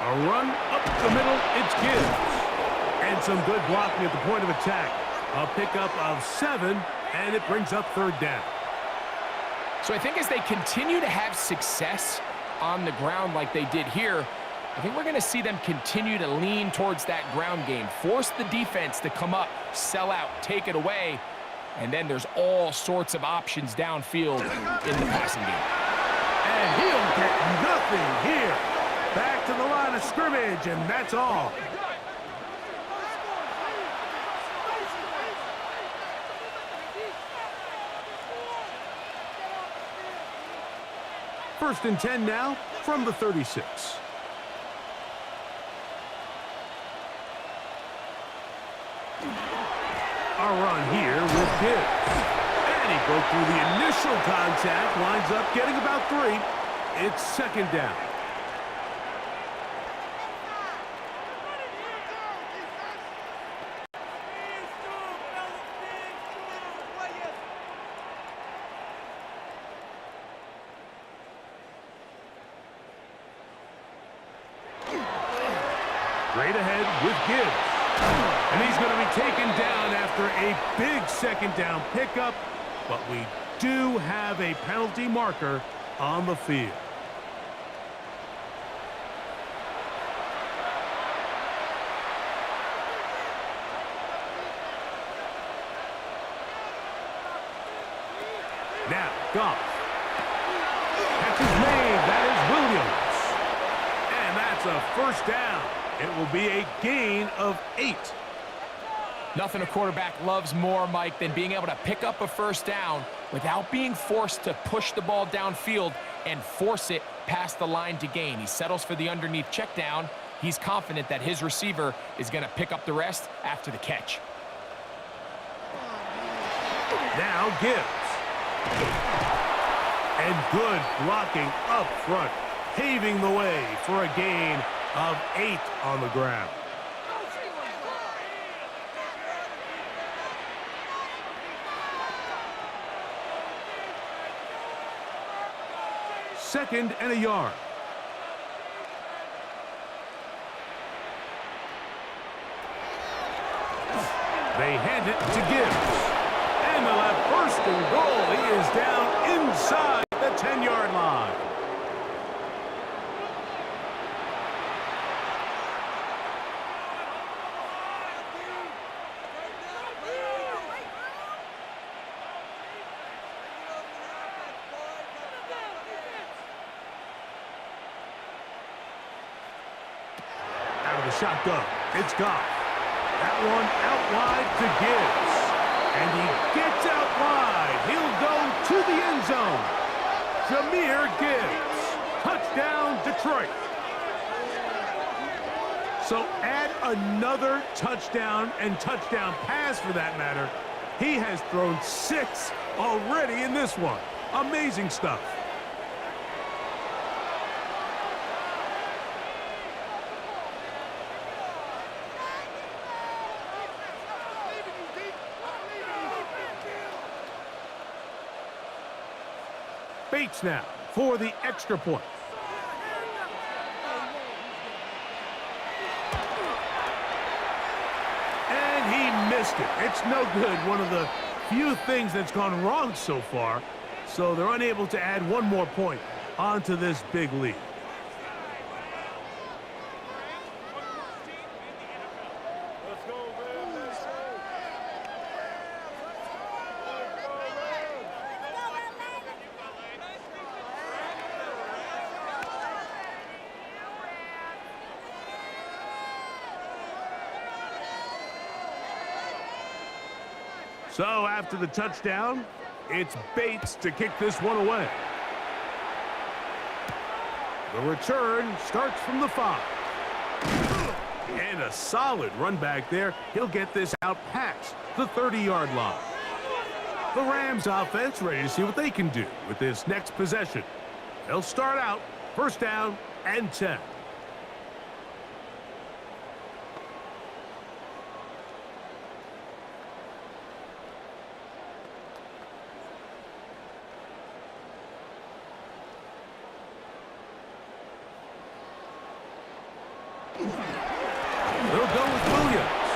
Speaker 1: A run up the middle, it's Gibbs. And some good blocking at the point of attack. A pickup of 7, and it brings up 3rd down.
Speaker 2: So I think as they continue to have success on the ground like they did here, I think we're going to see them continue to lean towards that ground game. Force the defense to come up, sell out, take it away, and then there's all sorts of options downfield in the passing game.
Speaker 1: And he'll get nothing here. Back to the line of scrimmage, and that's all. First and 10 now from the 36. A run here with Gibbs. And he broke through the initial contact, winds up getting about 3. It's 2nd down. Straight ahead with Gibbs. And he's going to be taken down after a big second down pickup, but we do have a penalty marker on the field. Now, Goff. Catch is made. That is Williams. And that's a first down. It will be a gain of 8.
Speaker 2: Nothing a quarterback loves more, Mike, than being able to pick up a first down without being forced to push the ball downfield and force it past the line to gain. He settles for the underneath check down. He's confident that his receiver is going to pick up the rest after the catch.
Speaker 1: Now Gibbs. And good blocking up front, paving the way for a gain of 8 on the ground. Second and a yard. They hand it to Gibbs. And they'll have first and goal. He is down inside the 10-yard line. Out of the shotgun, it's Goff. That one out wide to Gibbs. And he gets out wide. He'll go to the end zone. Jahmyr Gibbs. Touchdown, Detroit. So add another touchdown and touchdown pass for that matter. He has thrown 6 already in this one. Amazing stuff. Bates now for the extra point. And he missed it. It's no good. One of the few things that's gone wrong so far. So they're unable to add one more point onto this big lead. So after the touchdown, it's Bates to kick this one away. The return starts from the 5. And a solid run back there. He'll get this out past the 30-yard line. The Rams offense ready to see what they can do with this next possession. They'll start out first down and 10. They'll go with Williams.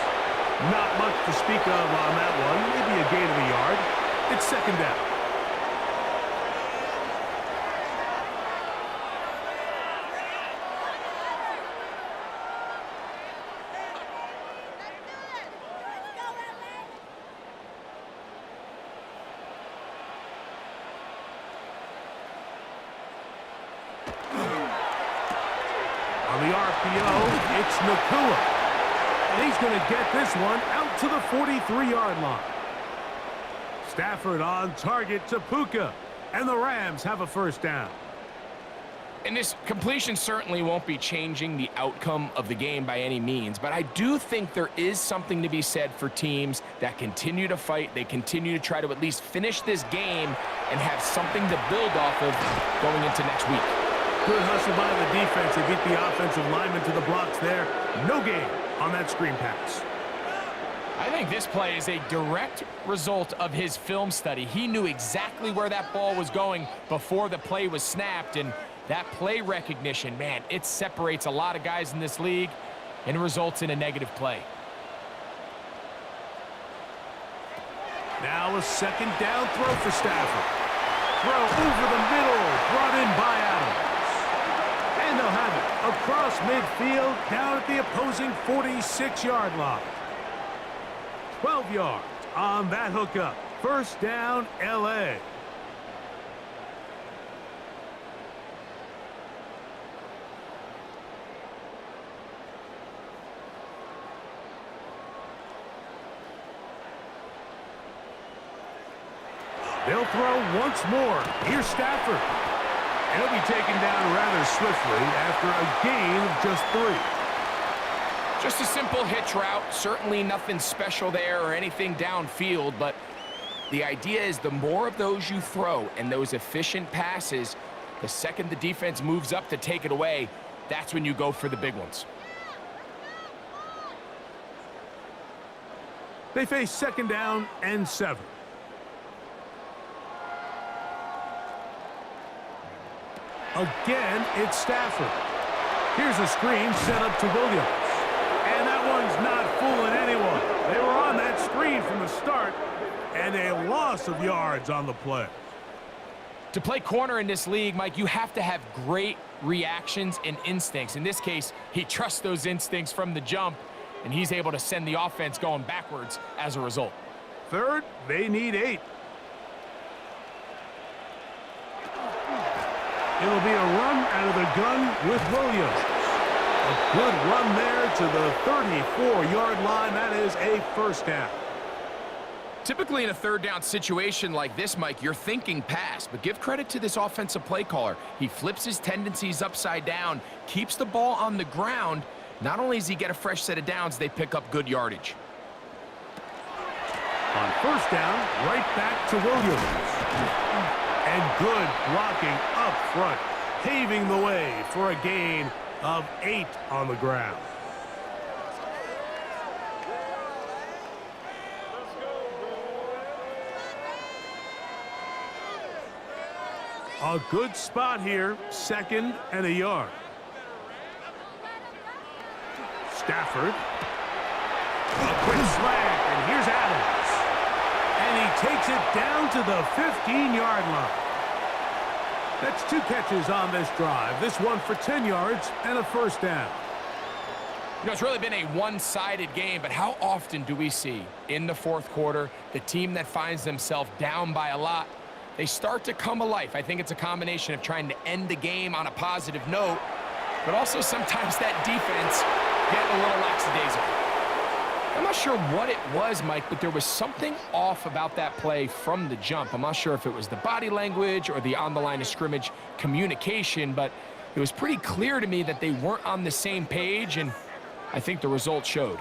Speaker 1: Not much to speak of on that one. Maybe a gain of a yard. It's second down. On the RPO, it's Nakua. And he's going to get this one out to the 43-yard line. Stafford on target to Puka. And the Rams have a first down.
Speaker 2: And this completion certainly won't be changing the outcome of the game by any means, but I do think there is something to be said for teams that continue to fight. They continue to try to at least finish this game and have something to build off of going into next week.
Speaker 1: Good hustle by the defense. They beat the offensive lineman to the blocks there. No gain on that screen pass.
Speaker 2: I think this play is a direct result of his film study. He knew exactly where that ball was going before the play was snapped, and that play recognition, man, it separates a lot of guys in this league. and it results in a negative play.
Speaker 1: Now a second down throw for Stafford. Throw over the middle, brought in by Adams. And they'll have it across midfield, down at the opposing 46-yard line. 12 yards on that hookup. First down, L.A. They'll throw once more. Here's Stafford. And he'll be taken down rather swiftly after a gain of just 3.
Speaker 2: Just a simple hitch route. Certainly nothing special there or anything downfield, but the idea is the more of those you throw and those efficient passes, the second the defense moves up to take it away, that's when you go for the big ones.
Speaker 1: They face second down and 7. Again, it's Stafford. Here's a screen set up to Williams. And that one's not fooling anyone. They were on that screen from the start, and a loss of yards on the play.
Speaker 2: To play corner in this league, Mike, you have to have great reactions and instincts. In this case, he trusts those instincts from the jump, and he's able to send the offense going backwards as a result.
Speaker 1: Third, they need 8. It'll be a run out of the gun with Williams. A good run there to the 34-yard line. That is a first down.
Speaker 2: Typically in a third down situation like this, Mike, you're thinking pass, but give credit to this offensive play caller. He flips his tendencies upside down, keeps the ball on the ground. Not only does he get a fresh set of downs, they pick up good yardage.
Speaker 1: On first down, right back to Williams. And good blocking up front, paving the way for a gain of 8 on the ground. A good spot here, 2nd and a yard. Stafford. A quick slant, and here's Adams. And he takes it down to the 15-yard line. That's 2 catches on this drive. This one for 10 yards and a first down.
Speaker 2: You know, it's really been a one-sided game, but how often do we see in the fourth quarter the team that finds themselves down by a lot, they start to come alive? I think it's a combination of trying to end the game on a positive note, but also sometimes that defense getting a little lackadaisical. I'm not sure what it was, Mike, but there was something off about that play from the jump. I'm not sure if it was the body language or the on-the-line of scrimmage communication, but it was pretty clear to me that they weren't on the same page, and I think the result showed.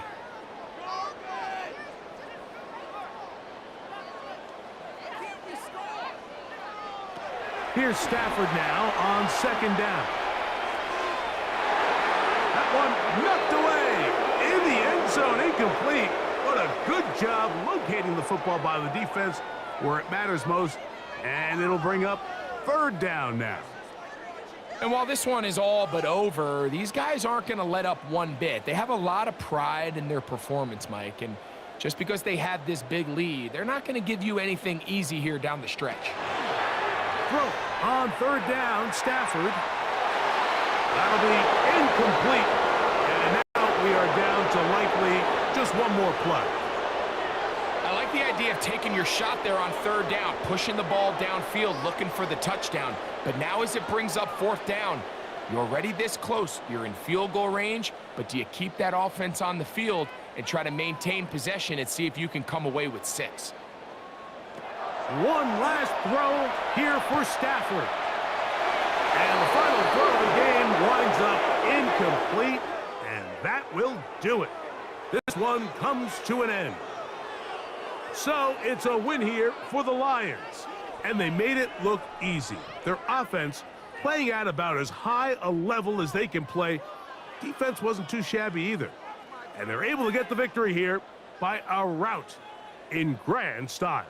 Speaker 1: Here's Stafford now on second down. That one knocked away in the end zone, incomplete. What a good job locating the football by the defense where it matters most, and it'll bring up third down now.
Speaker 2: And while this one is all but over, these guys aren't going to let up one bit. They have a lot of pride in their performance, Mike, and just because they had this big lead, they're not going to give you anything easy here down the stretch.
Speaker 1: Throw on third down, Stafford. That'll be incomplete. And now we are down to likely just one more play.
Speaker 2: I like the idea of taking your shot there on third down, pushing the ball downfield, looking for the touchdown. But now as it brings up fourth down, you're already this close. You're in field goal range, but do you keep that offense on the field and try to maintain possession and see if you can come away with 6?
Speaker 1: One last throw here for Stafford. And the final throw of the game winds up incomplete, and that will do it. This one comes to an end. So it's a win here for the Lions, and they made it look easy. Their offense playing at about as high a level as they can play. Defense wasn't too shabby either. And they're able to get the victory here by a rout in grand style.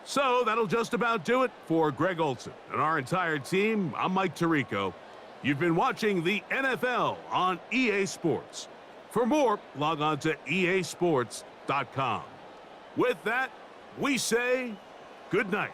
Speaker 1: So that'll just about do it for Greg Olsen and our entire team. I'm Mike Tirico. You've been watching the NFL on EA Sports. For more, log on to easports.com. With that, we say good night.